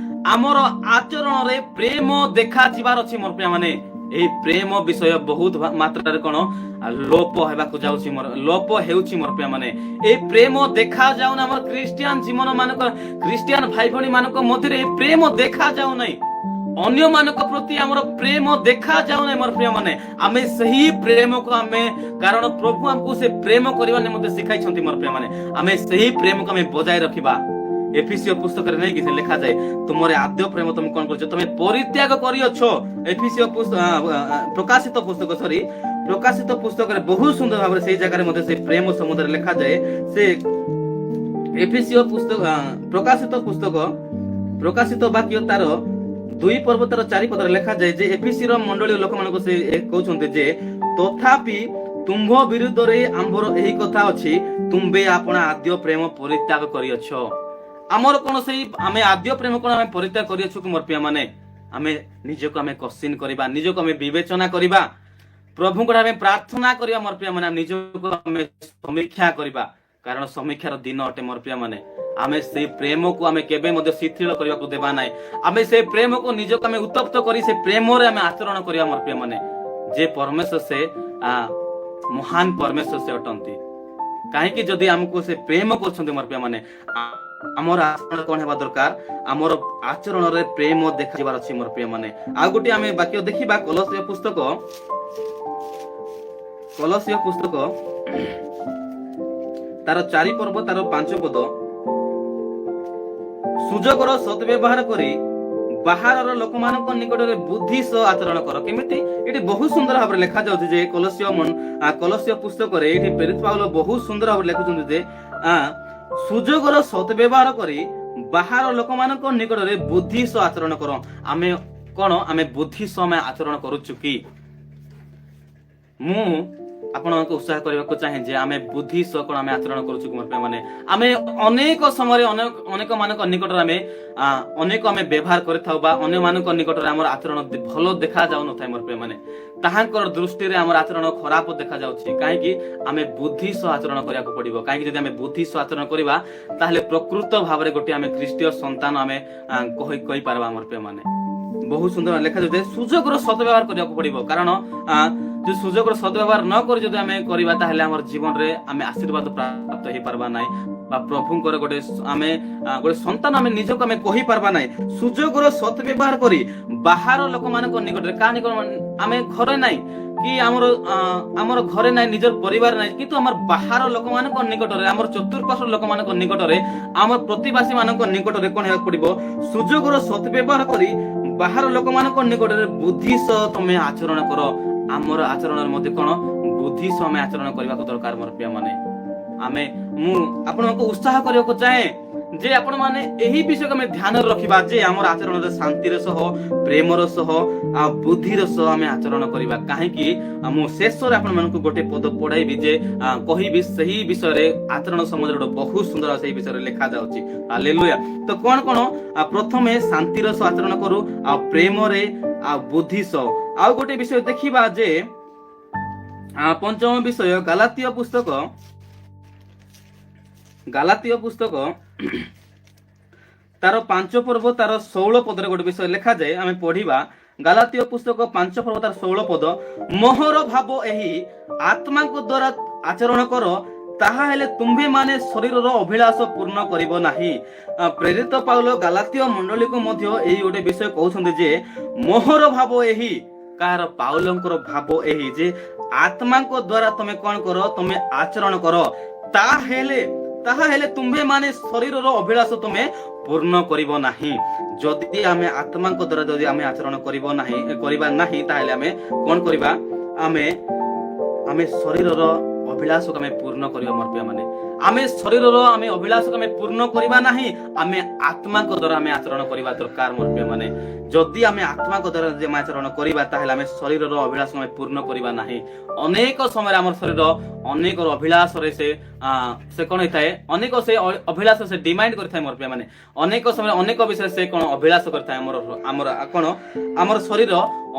ଆମର ଆଚରଣରେ ପ୍ରେମ ଦେଖାଯିବାର ଅଛି ମୋର ପ୍ରିୟ ମାନେ। এই প্রেম বিষয় বহুত মাত্রাରେ কোন লোপ হেବାକୁ যাଉଛି, লোপ ହେଉଛି ମୋର ପ୍ରିୟ ମାନେ। এই ପ୍ରେମ ଦେଖା ଯାଉନି ଆମର ଖ୍ରୀଷ୍ଟିଆନ ଜୀବନ ମାନଙ୍କ, ଖ୍ରୀଷ୍ଟିଆନ ଭାଇ ଭଉଣୀ ମାନଙ୍କ ମଧ୍ୟରେ এই ପ୍ରେମ ଦେଖା ଯାଉନାହିଁ। ଅନ୍ୟ ମାନଙ୍କ ପ୍ରତି ଆମର ପ୍ରେମ ଦେଖା ଯାଉନାହିଁ ମୋର ପ୍ରିୟ ମାନେ। ଆମେ ସେହି ପ୍ରେମକୁ ଆମେ, କାରଣ ପ୍ରଭୁ ଆମକୁ ସେ ପ୍ରେମ କରିବା ନିମନ୍ତେ ଶିଖାଇଛନ୍ତି ମୋର ପ୍ରିୟ ମାନେ। ଆମେ ସେହି ପ୍ରେମକୁ ଆମେ ବଜାୟ ରଖିବା। ଏଫେସିୟ ପୁସ୍ତକରେ ନେଇକି ସେ ଲେଖାଯାଏ, ତୁମର ଆଦ୍ୟ ପ୍ରେମ ତମେ କଣ କରୁଛ? ତମେ ପରିତ୍ୟାଗ କରିଅଛ। ଏଫେସିୟ ପ୍ରକାଶିତ ପୁସ୍ତକ, ପ୍ରକାଶିତ ପୁସ୍ତକରେ ବହୁତ ସୁନ୍ଦର ଭାବରେ ସେଇ ଜାଗାରେ ମଧ୍ୟ ସେ ପ୍ରେମ ସମ୍ବନ୍ଧରେ ଲେଖାଯାଏ। ସେ ଏଫେସିୟ ପୁସ୍ତକ, ପ୍ରକାଶିତ ପୁସ୍ତକ, ପ୍ରକାଶିତ ବାକ୍ୟ ତାର 2 ପର୍ବ ତାର 4 ପଦରେ ଲେଖାଯାଏ ଯେ ଏଫେସିର ମଣ୍ଡଳୀୟ ଲୋକମାନଙ୍କୁ ସେ କହୁଛନ୍ତି ଯେ ତଥାପି ତୁମ୍ଭ ବିରୁଦ୍ଧରେ ଆମ୍ଭର ଏହି କଥା ଅଛି, ତୁମ୍ଭେ ଆପଣା ଆଦ୍ୟ ପ୍ରେମ ପରିତ୍ୟାଗ କରିଅଛ। ଆମର କଣ ସେଇ ଆମେ ଆଦ୍ୟ ପ୍ରେମ କଣ ଆମେ ପରିତ୍ୟାଗ କରିଅଛୁ କି ମୋର ପ୍ରିୟ ମାନେ? ଆମେ ନିଜକୁ ଆମେ କ୍ୱେଶ୍ଚିନ କରିବା, ନିଜକୁ ଆମେ ବିବେଚନା କରିବା, ପ୍ରଭୁଙ୍କ ଠାରେ ଆମେ ପ୍ରାର୍ଥନା କରିବା ମୋର ପ୍ରିୟ ମାନେ। ନିଜକୁ ଆମେ ସମୀକ୍ଷା କରିବା, କାରଣ ସମୀକ୍ଷାର ଦିନ ଅଟେ ମୋର ପ୍ରିୟ ମାନେ। ଆମେ ସେଇ ପ୍ରେମକୁ ଆମେ କେବେ ମଧ୍ୟ ଶିଥିଳ କରିବାକୁ ଦେବା ନାହିଁ। ଆମେ ସେଇ ପ୍ରେମକୁ ନିଜକୁ ଆମେ ଉତ୍ତପ୍ତ କରି ସେ ପ୍ରେମରେ ଆମେ ଆଚରଣ କରିବା ମୋର ପ୍ରିୟ ମାନେ। ଯେ ପରମେଶ୍ୱର ସେ ମହାନ ପରମେଶ୍ୱର ସେ ଅଟନ୍ତି। କାହିଁକି ଯଦି ଆମକୁ ସେ ପ୍ରେମ କରୁଛନ୍ତି ମୋର ପ୍ରିୟ ମାନେ, ଆମର ଆଚରଣ କଣ ହେବା ଦରକାର? ଆମର ଆଚରଣରେ ପ୍ରେମ ଦେଖାଯିବାର ଅଛି ମୋର ପ୍ରିୟ ମାନେ। ଆଉ ଗୋଟେ ଆମେ ବାକ୍ୟ ଦେଖିବା, କଲୋସ୍ୟ ପୁସ୍ତକ ତାର 4 ପର୍ବ ତାର 5 ପଦ, ସୁଯୋଗର ସଦ୍ବ୍ୟବହାର କରି ବାହାରର ଲୋକମାନଙ୍କ ନିକଟରେ ବୁଦ୍ଧି ସହ ଆଚରଣ କର। କେମିତି? ଏଠି ବହୁତ ସୁନ୍ଦର ଭାବରେ ଲେଖା ଯାଉଛି ଯେ କଲୋସ୍ୟ ପୁସ୍ତକରେ ଏଠି ପ୍ରେରିତ ପାଉଲ ବହୁତ ସୁନ୍ଦର ଭାବରେ ଲେଖୁଛନ୍ତି ଯେ ସୁଯୋଗର ସଦ୍ବ୍ୟବହାର କରି ବାହାର ଲୋକମାନଙ୍କ ନିକଟରେ ବୁଦ୍ଧି ସହ ଆଚରଣ କର। ଆମେ କଣ? ଆମେ ବୁଦ୍ଧି ସହ ଆମେ ଆଚରଣ କରୁଛୁ କି? ମୁଁ ଆପଣଙ୍କୁ ଉତ୍ସାହ କରିବାକୁ ଚାହେଁ ଯେ ଆମେ ବୁଦ୍ଧି ସହ କଣ ଆମେ ଆଚରଣ କରୁଛୁ କି ମୋର ପ୍ରିୟ ମାନେ। ଆମେ ଅନେକ ସମୟରେ ଅନେକ ମାନଙ୍କ ନିକଟରେ ଆମେ ଅନେକ ଆମେ ବ୍ୟବହାର କରିଥାଉ ବା ଅନ୍ୟ ମାନଙ୍କ ନିକଟରେ ଆମର ଆଚରଣ ଭଲ ଦେଖା ଯାଉନଥାଏ ମୋର ପ୍ରିୟ ମାନେ। ତାହାଙ୍କର ଦୃଷ୍ଟିରେ ଆମର ଆଚରଣ ଖରାପ ଦେଖାଯାଉଛି। କାହିଁକି? ଆମେ ବୁଦ୍ଧି ସହ ଆଚରଣ କରିବାକୁ ପଡିବ। କାହିଁକି? ଯଦି ଆମେ ବୁଦ୍ଧି ସହ ଆଚରଣ କରିବା ତାହେଲେ ପ୍ରକୃତ ଭାବରେ ଗୋଟେ ଆମେ ଖ୍ରୀଷ୍ଟୀୟ ସନ୍ତାନ ଆମେ କହିପାରିବା ଆମର ପ୍ରିୟ ମାନେ। ବହୁତ ସୁନ୍ଦର ଲେଖାଯାଉଛି ସୁଯୋଗର ସଦ୍ବ୍ୟବହାର କରିବାକୁ ପଡିବ। କାରଣ ଯଦି ସୁଯୋଗର ସଦ୍ବ୍ୟବହାର ନ କରି ଯଦି ଆମେ କରିବା ତାହେଲେ ଆମର ଜୀବନରେ ଆମେ ଆଶୀର୍ବାଦ ପ୍ରାପ୍ତ ହେଇପାରିବା ନାହିଁ ବା ପ୍ରଭୁଙ୍କର ଗୋଟେ ସନ୍ତାନ ଆମେ ନିଜକୁ ଆମେ କହିପାରିବା ନାହିଁ। ସୁଯୋଗର ସଦ୍ବ୍ୟବହାର କରି ବାହାର ଲୋକମାନଙ୍କ ନିକଟରେ, କାହା ନିକଟରେ? ଆମେ ଘରେ ନାହିଁ କି ଆମର ଘରେ ନାହିଁ, ନିଜର ପରିବାର ନାହିଁ, କିନ୍ତୁ ଆମର ବାହାର ଲୋକମାନଙ୍କ ନିକଟରେ, ଆମର ଚତୁଃପାର୍ଶ୍ୱ ଲୋକମାନଙ୍କ ନିକଟରେ, ଆମର ପ୍ରତିବାସୀ ମାନଙ୍କ ନିକଟରେ କଣ ହେବାକୁ ପଡିବ? ସୁଯୋଗର ସଦ୍ବ୍ୟବହାର କରି ବାହାର ଲୋକମାନଙ୍କ ନିକଟରେ ବୁଦ୍ଧି ସହ ତମେ ଆଚରଣ କର। ଆମର ଆଚରଣରେ ମଧ୍ୟ କଣ ବୁଦ୍ଧି ସହ ଆମେ ଆଚରଣ କରିବାକୁ ଦରକାର ମୋର ପ୍ରିୟ ମାନେ। ମୁଁ ଆପଣଙ୍କୁ ଉତ୍ସାହ କରିବାକୁ ଚାହେଁ ଯେ ଆପଣ ମାନେ ଏହି ବିଷୟକୁ ଆମେ ଧ୍ୟାନରେ ରଖିବା ଯେ ଆମର ଆଚରଣରେ ଶାନ୍ତିର ସହ ପ୍ରେମର ସହ ଆଉ ବୁଦ୍ଧିର ସହ ଆମେ ଆଚରଣ କରିବା। କାହିଁକି ମୁଁ ଶେଷରେ ଆପଣମାନଙ୍କୁ ଗୋଟେ ପଦ ପଢାଇବି ଯେ କହିବି ସେହି ବିଷୟରେ ଆଚରଣ ସମ୍ବନ୍ଧରେ ଗୋଟେ ବହୁତ ସୁନ୍ଦର ସେହି ବିଷୟରେ ଲେଖା ଯାଉଛି। ହାଲେଲୁୟା। ତ କଣ ପ୍ରଥମେ ଶାନ୍ତିର ସହ ଆଚରଣ କରୁ ଆଉ ପ୍ରେମରେ ଆଉ ବୁଦ୍ଧି ସହ। ଆଉ ଗୋଟେ ବିଷୟ ଦେଖିବା ଯେ ପଞ୍ଚମ ବିଷୟ ଗାଲାତୀୟ ପୁସ୍ତକ ତାର 5 ପର୍ବ ତାର 16 ପଦରେ ଗୋଟେ ବିଷୟ ଲେଖାଯାଏ। ଆମେ ପଢିବା ଗାଲାତୀୟ ପୁସ୍ତକ 5 ପର୍ବ ତାର 16 ପଦ। ମୋହର ଭାବ ଏହି ଆତ୍ମାଙ୍କ ଦ୍ୱାରା ଆଚରଣ କର, ତାହା ହେଲେ ତୁମ୍ଭେ ମାନେ ଶରୀରର ଅଭିଳାଷ ପୂର୍ଣ୍ଣ କରିବ ନାହିଁ। ପ୍ରେରିତ ପାଉଲ ଗାଲାତୀୟ ମଣ୍ଡଳୀକୁ ମଧ୍ୟ ଏହି ଗୋଟେ ବିଷୟ କହୁଛନ୍ତି ଯେ ମୋହର ଭାବ ଏହି, କାହାର? ପାଉଲଙ୍କର ଭାବ ଏହି ଯେ ଆତ୍ମାଙ୍କ ଦ୍ୱାରା ତମେ କଣ କର? ତମେ ଆଚରଣ କର। ତାହା ହେଲେ ତୁମ୍ଭେ ମାନେ ଶରୀରର ଅଭିଳାଷ ତମେ ପୂର୍ଣ୍ଣ କରିବ ନାହିଁ। ଯଦି ଆମେ ଆତ୍ମାଙ୍କ ଦ୍ୱାରା ଯଦି ଆମେ ଆଚରଣ କରିବା ନାହିଁ ତାହେଲେ ଆମେ କଣ କରିବା? ଆମେ ଶରୀରର ଅଭିଳାଷକୁ ଆମେ ପୂର୍ଣ୍ଣ କରିବା ମୋର ପ୍ରିୟ ମାନେ। ଆମେ ଶରୀରର ଅଭିଳାଷକୁ ଆମେ ପୂର୍ଣ୍ଣ କରିବା ନାହିଁ, ଆମେ ଆତ୍ମାଙ୍କ ଦ୍ୱାରା ଆମେ ଆଚରଣ କରିବା ଦରକାର ମୋର ପ୍ରିୟ ମାନେ। ଯଦି ଆମେ ଆତ୍ମାଙ୍କ ଦ୍ୱାରା ଯଦି ଆମେ ଆଚରଣ କରିବା ତାହେଲେ ଆମେ ଶରୀରର ଅଭିଳାଷକୁ ଆମେ ପୂର୍ଣ୍ଣ କରିବା ନାହିଁ। ଅନେକ ସମୟରେ ଆମର ଶରୀର ଅନେକ ଅଭିଳାଷରେ ସେ କଣ ହେଇଥାଏ? ଅନେକ ସେ ଅଭିଳାଷ ସେ ଡିମାଣ୍ଡ କରିଥାଏ ମୋର ପ୍ରିୟ ମାନେ। ଅନେକ ସମୟରେ ଅନେକ ବିଷୟରେ ସେ କଣ ଅଭିଳାଷ କରିଥାଏ। ଆମର ଶରୀର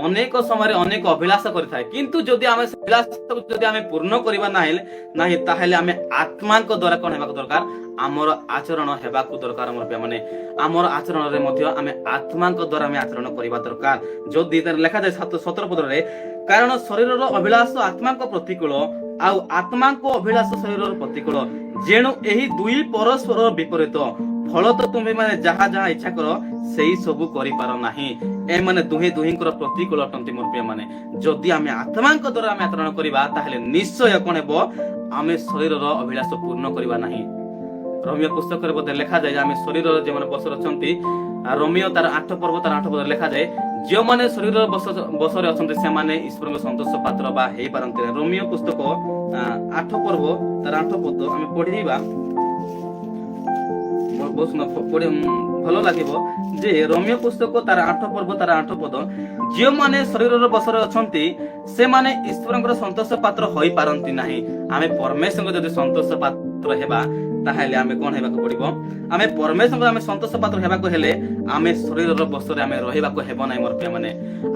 ଅନେକ ସମୟରେ ଅନେକ ଅଭିଳାଷ କରିଥାଏ। କିନ୍ତୁ ଯଦି ଆମେ ସେ ଅଭିଳାଷକୁ ଯଦି ଆମେ ପୂର୍ଣ୍ଣ କରିବା ନାହିଁ ତାହେଲେ ଆମେ ଆତ୍ମାଙ୍କ ଦ୍ୱାରା କଣ ହେବାକୁ ଦରକାର? ଆମର ଆଚରଣ ହେବାକୁ ଦରକାର ମୋର ପ୍ରିୟ ମାନେ। ଆମର ଆଚରଣରେ ମଧ୍ୟ ଆମେ ଆତ୍ମାଙ୍କ ଦ୍ୱାରା ଆମେ ଆଚରଣ କରିବା ଦରକାର। ଯଦି ଲେଖାଯାଏ 17 ପଦରେ, କାରଣ ଶରୀରର ଅଭିଳାଷ ଆତ୍ମାଙ୍କ ପ୍ରତିକୂଳ ଆଉ ଆତ୍ମାଙ୍କ ଅଭିଳାଷ ଶରୀରର ପ୍ରତିକୂଳ, ଯେଣୁ ଏହି ଦୁଇ ପରସ୍ପରର ବିପରୀତ। ଫଳତ ତୁମେ ମାନେ ଯାହା ଇଚ୍ଛା କର ସେଇ ସବୁ କରିପାର ନାହିଁ। ଏମାନେ ଦୁହିଁଙ୍କର ପ୍ରତିକୂଳ ଅଟନ୍ତି ମୋର ପ୍ରିୟ ମାନେ। ଯଦି ଆମେ ଆତ୍ମାଙ୍କ ଦ୍ୱାରା ଆମେ ଆଚରଣ କରିବା ତାହେଲେ ନିଶ୍ଚୟ କଣ ହେବ? ଆମେ ଶରୀରର ଅଭିଳାଷ ପୂର୍ଣ୍ଣ କରିବା ନାହିଁ। ରୋମିଓ ପୁସ୍ତକରେ ବୋଧେ ଲେଖାଯାଏ ଯେ ଆମେ ଶରୀରର ଯେଉଁମାନେ ବସରେ ଅଛନ୍ତି, ରୋମିଓ ତାର 8 ପର୍ବ ତାର 8 ପଦରେ ଲେଖାଯାଏ ଯେଉଁମାନେ ଶରୀରର ବସରେ ଅଛନ୍ତି ସେମାନେ ଈଶ୍ୱରଙ୍କ ସନ୍ତୋଷ ପାତ୍ର ବା ହେଇପାରନ୍ତି। ରୋମିଓ ପୁସ୍ତକ 8 ପର୍ବ ତାର 8 ପଦ ଆମେ ପଢିବା, ଭଲ ଲାଗିବ ଯେ ରୋମିଓ ପୁସ୍ତକ ତାର 8 ପର୍ବ ତାର 8 ପଦ, ଯେଉଁମାନେ ଶରୀରର ବସରେ ଅଛନ୍ତି ସେମାନେ ଈଶ୍ୱରଙ୍କର ସନ୍ତୋଷ ପାତ୍ର ହୋଇପାରନ୍ତି ନାହିଁ। ଆମେ ପରମେଶ୍ୱରଙ୍କ ଯଦି ସନ୍ତୋଷ ପାତ୍ର ହେବା ତାହେଲେ ଆମେ କଣ ହେବାକୁ ପଡିବ? ଆମେ ପରମେଶ୍ୱରଙ୍କ ଆମେ ସନ୍ତୋଷ ପାତ୍ର ହେବାକୁ ହେଲେ ଆମେ ଶରୀରର ବସରେ ଆମେ ରହିବାକୁ ହେବ ନାହିଁ ମୋର ପ୍ରିୟ ମାନେ।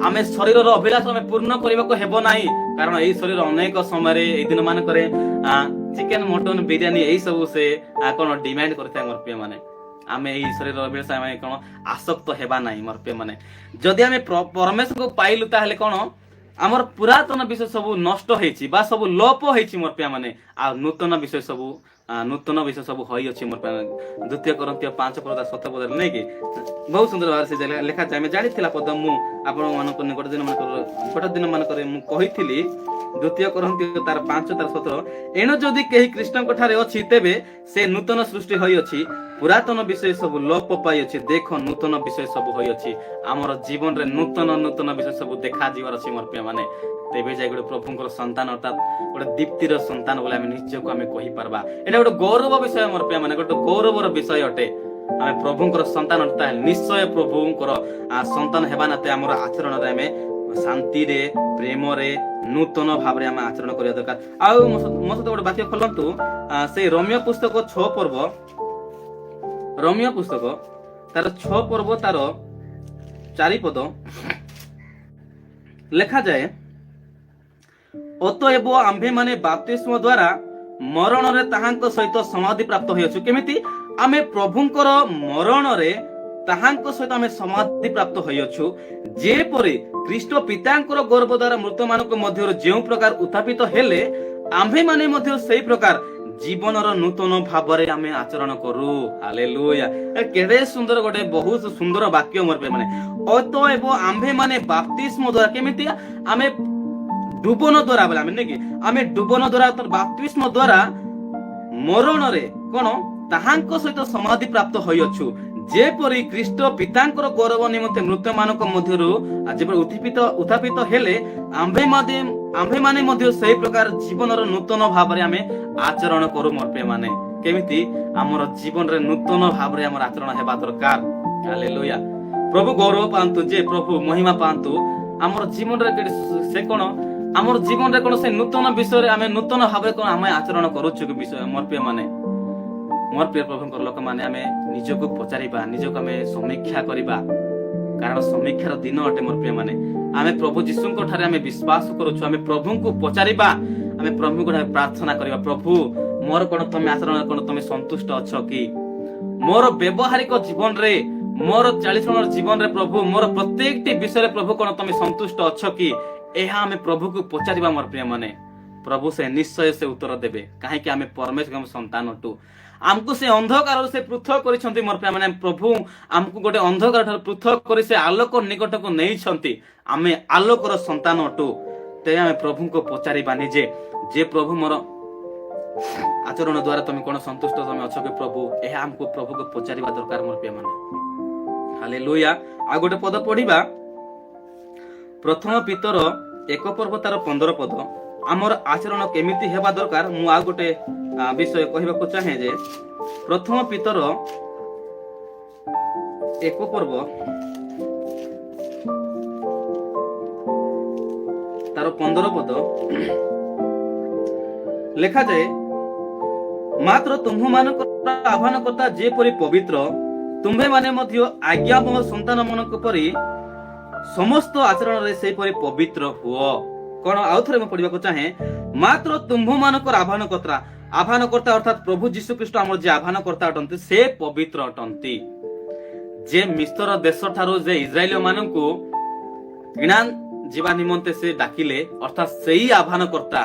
ଆମେ ଶରୀରର ଅଭିଳାଷ ଆମେ ପୂର୍ଣ୍ଣ କରିବାକୁ ହେବ ନାହିଁ। କାରଣ ଏଇ ଶରୀର ଅନେକ ସମୟରେ ଏଇ ଦିନ ମାନଙ୍କରେ ଚିକେନ, ମଟନ, ବିରିୟାନୀ ଏଇ ସବୁ ସେ କଣ ଡିମାଣ୍ଡ କରିଥାଏ ମୋର ପ୍ରିୟ ମାନେ। ଆମେ ଏଇ ଶରୀରର ଅଭିଳାଷ ଆମେ କଣ ଆସକ୍ତ ହେବା ନାହିଁ ମୋର ପ୍ରିୟ ମାନେ। ଯଦି ଆମେ ପରମେଶ୍ୱରକୁ ପାଇଲୁ ତାହେଲେ କଣ ଆମର ପୁରାତନ ବିଷୟ ସବୁ ନଷ୍ଟ ହେଇଛି ବା ସବୁ ଲୋପ ହେଇଛି ମୋର ପ୍ରିୟ ମାନେ। ଆଉ ନୂତନ ବିଷୟ ସବୁ ହୋଇଅଛି ମୋର ପ୍ରିୟ। 2 Corinthians 5 ପଦ 7 ପଦରେ ନେଇକି ବହୁତ ସୁନ୍ଦର ଭାବରେ ସେ ଲେଖାଯାଏ। ଆମେ ଜାଣିଥିଲା ପଦ ମୁଁ ଆପଣମାନଙ୍କୁ ଗୋଟେ ଦିନ ମାନଙ୍କରେ ମୁଁ କହିଥିଲି 2 Corinthians ତାର 5 ତାର 17, ଏଣୁ ଯଦି କେହି ଖ୍ରୀଷ୍ଟଙ୍କ ଠାରେ ଅଛି ତେବେ ସେ ନୂତନ ସୃଷ୍ଟି ହୋଇଅଛି, ପୁରାତନ ବିଷୟ ସବୁ ଲୋପ ପାଇଅଛି, ଦେଖ ନୂତନ ବିଷୟ ସବୁ ହୋଇଅଛି। ଆମର ଜୀବନରେ ନୂତନ ବିଷୟ ସବୁ ଦେଖାଯିବାର ଅଛି ମୋର ପ୍ରିୟ ମାନେ। ତେବେ ଯାଇ ଗୋଟେ ପ୍ରଭୁଙ୍କର ସନ୍ତାନ ଅର୍ଥାତ୍ ଗୋଟେ ଦୀପ୍ତିର ସନ୍ତାନ ବୋଲି ଆମେ ନିଜକୁ ଆମେ କହିପାରିବା। ଏଇଟା ଗୋଟେ ଗୌରବ ବିଷୟ ମୋର ପ୍ରିୟ ମାନେ, ଗୋଟେ ଗୌରବର ବିଷୟ ଅଟେ। ଆମେ ପ୍ରଭୁଙ୍କର ସନ୍ତାନ ତାହେଲେ ନିଶ୍ଚୟ ପ୍ରଭୁଙ୍କର ସନ୍ତାନ ହେବା ନାତେ ଆମର ଆଚରଣରେ ଆମେ ଶାନ୍ତିରେ ପ୍ରେମରେ ନୂତନ ଭାବରେ ଆମେ ଆଚରଣ କରିବା ଦରକାର। ଆଉ ମୋ ସହିତ ଗୋଟେ ବାକ୍ୟ ଖୋଲନ୍ତୁ, ସେଇ ରୋମିଓ ପୁସ୍ତକ 6 ପର୍ବ, ରୋମିଓ ପୁସ୍ତକ ତାର 6 ପର୍ବ ତାର 4 ପଦ ଲେଖାଯାଏ, ଅତଏବ ଆମ୍ଭେମାନେ ବାପ୍ତିସ୍ମ ଦ୍ୱାରା ମରଣରେ ତାହାଙ୍କ ସହିତ ସମାଧି ପ୍ରାପ୍ତ ହୋଇଅଛୁ। କେମିତି? ଆମେ ପ୍ରଭୁଙ୍କର ମରଣରେ ତାହାଙ୍କ ସହିତ ଆମେ ସମାଧି ପ୍ରାପ୍ତ ହୋଇଅଛୁ, ଯେପରି ଖ୍ରୀଷ୍ଟ ପିତାଙ୍କର ଗର୍ଭ ଦ୍ୱାରା ମୃତମାନଙ୍କ ମଧ୍ୟରୁ ଯେଉଁ ପ୍ରକାର ଉତ୍ଥାପିତ ହେଲେ ଆମ୍ଭେମାନେ ମଧ୍ୟ ସେଇ ପ୍ରକାର ଜୀବନର ନୂତନ ଭାବରେ ଆମେ ଆଚରଣ କରୁ। ହାଲେଲୁୟା। କେଡେ ସୁନ୍ଦର ଗୋଟେ ବହୁତ ସୁନ୍ଦର ବାକ୍ୟ ମୋର ମାନେ। ଅତଏବ ଆମ୍ଭେମାନେ ବାପ୍ତିସ୍ମ ଦ୍ୱାରା, କେମିତି? ଆମେ ଡୁବନ ଦ୍ୱାରା ବୋଲେ ଆମେ ନାଇକି ଆମେ ଡୁବନ ଦ୍ୱାରା ବାପ୍ତିସ୍ମ ଦ୍ୱାରା ମରଣରେ କଣ ତାହାଙ୍କ ସହିତ ସମାଧି ପ୍ରାପ୍ତ ହୋଇଅଛୁ, ଯେପରି ଖ୍ରୀଷ୍ଟ ପିତାଙ୍କର ଗୌରବ ନିମନ୍ତେ ମୃତ୍ୟୁ ମାନଙ୍କ ମଧ୍ୟରୁ ଯେପରି ଉତ୍ଥାପିତ ହେଲେ ଆମ୍ଭେମାନେ ମଧ୍ୟ ସେହି ପ୍ରକାର ଜୀବନର ନୂତନ ଭାବରେ ଆମେ ଆଚରଣ କରୁ ମୋର ପ୍ରିୟମାନେ। କେମିତି ଆମର ଜୀବନରେ ନୂତନ ଭାବରେ ଆମର ଆଚରଣ ହେବା ଦରକାର। ହାଲେଲୁୟା। ପ୍ରଭୁ ଗୌରବ ପାଆନ୍ତୁ, ଯେ ପ୍ରଭୁ ମହିମା ପାଆନ୍ତୁ। ଆମର ଜୀବନରେ ସେ କଣ ଆମର ଜୀବନରେ କଣ ସେ ନୂତନ ବିଷୟରେ ଆମେ ନୂତନ ଭାବରେ କଣ ଆମେ ଆଚରଣ କରୁଛୁ କି ବିଷୟ ମୋର ପ୍ରିୟମାନେ। ମୋର ପ୍ରିୟ ପ୍ରଭୁଙ୍କର ଲୋକମାନେ ଆମେ ନିଜକୁ ପଚାରିବା, ନିଜକୁ ଆମେ ସମୀକ୍ଷା କରିବା, କାରଣ ସମୀକ୍ଷାର ଦିନ ଅଟେ ମୋର ପ୍ରିୟମାନେ। ଆମେ ପ୍ରଭୁ ଯୀଶୁଙ୍କ ଠାରେ ଆମେ ବିଶ୍ୱାସ କରୁଛୁ, ଆମେ ପ୍ରଭୁଙ୍କୁ ପଚାରିବା, ଆମେ ପ୍ରଭୁଙ୍କୁ ଠାରେ ପ୍ରାର୍ଥନା କରିବା, ପ୍ରଭୁ ମୋର କଣ ତମେ ଆଚରଣ କଣ ତମେ ସନ୍ତୁଷ୍ଟ ଅଛ କି? ମୋର ବ୍ୟବହାରିକ ଜୀବନରେ, ମୋର ଚାଳିଚଳନ ଜୀବନରେ ପ୍ରଭୁ ମୋର ପ୍ରତ୍ୟେକଟି ବିଷୟରେ ପ୍ରଭୁ କଣ ତମେ ସନ୍ତୁଷ୍ଟ ଅଛ କି? ଏହା ଆମେ ପ୍ରଭୁକୁ ପଚାରିବା ମୋର ପ୍ରିୟମାନେ। ପ୍ରଭୁ ସେ ନିଶ୍ଚୟ ସେ ଉତ୍ତର ଦେବେ, କାହିଁକି ଆମେ ପରମେଶ୍ୱରଙ୍କ ସନ୍ତାନ ଅଟୁ। ଆମକୁ ସେ ଅନ୍ଧକାରରୁ ସେ ପୃଥକ କରିଛନ୍ତି ମୋର ପ୍ରିୟମାନେ। ପ୍ରଭୁ ଆମକୁ ଗୋଟେ ଅନ୍ଧକାର ଠାରୁ ପୃଥକ କରି ସେ ଆଲୋକ ନିକଟକୁ ନେଇଛନ୍ତି। ଆମେ ଆଲୋକର ସନ୍ତାନ ଅଟୁ। ତେବେ ଆମେ ପ୍ରଭୁଙ୍କୁ ପଚାରିବା ନିଜେ, ଯେ ପ୍ରଭୁ ମୋର ଆଚରଣ ଦ୍ୱାରା ତମେ କଣ ସନ୍ତୁଷ୍ଟ ତମେ ଅଛ କି ପ୍ରଭୁ? ଏହା ଆମକୁ ପ୍ରଭୁକୁ ପଚାରିବା ଦରକାର ମୋର ପ୍ରିୟମାନେ। ହାଲେଲୁୟା। ଆଉ ଗୋଟେ ପଦ ପଢିବା, ପ୍ରଥମ ପିତର 1 ପର୍ବ ତାର 15 ପଦ। ଆମର ଆଚରଣ କେମିତି ହେବା ଦରକାର ମୁଁ ଆଉ ଗୋଟେ ବିଷୟ କହିବାକୁ ଚାହେଁ, ଯେ ପ୍ରଥମ ପିତର 1 ପର୍ବ ତାର 15 ପଦ ଲେଖାଯାଏ, ମାତ୍ର ତୁମ୍ଭମାନଙ୍କର ଆହ୍ୱାନକର୍ତ୍ତା ଯେପରି ପବିତ୍ର, ତୁମ୍ଭେମାନେ ମଧ୍ୟ ଆଜ୍ଞାବହ ସନ୍ତାନ ମାନଙ୍କ ପରି ସମସ୍ତ ଆଚରଣରେ ସେହିପରି ପବିତ୍ର ହୁଅ। କଣ ଆଉ ଥରେ ମୁଁ ପଢିବାକୁ ଚାହେଁ, ମାତ୍ର ତୁମ୍ଭମାନଙ୍କର ଆହ୍ୱାନକର୍ତ୍ତା ଅର୍ଥାତ୍ ପ୍ରଭୁ ଯୀଶୁ ଖ୍ରୀଷ୍ଟ ଆମର ଯେ ଆହ୍ୱାନକର୍ତ୍ତା ଅଟନ୍ତି ସେ ପବିତ୍ର ଅଟନ୍ତି। ଯେ ମିଶ୍ର ଦେଶ ଠାରୁ ଯେ ଇସ୍ରାଏଲ ମାନଙ୍କୁ କିଣା ଯିବା ନିମନ୍ତେ ସେ ଡାକିଲେ, ଅର୍ଥାତ୍ ସେଇ ଆହ୍ୱାନକର୍ତ୍ତା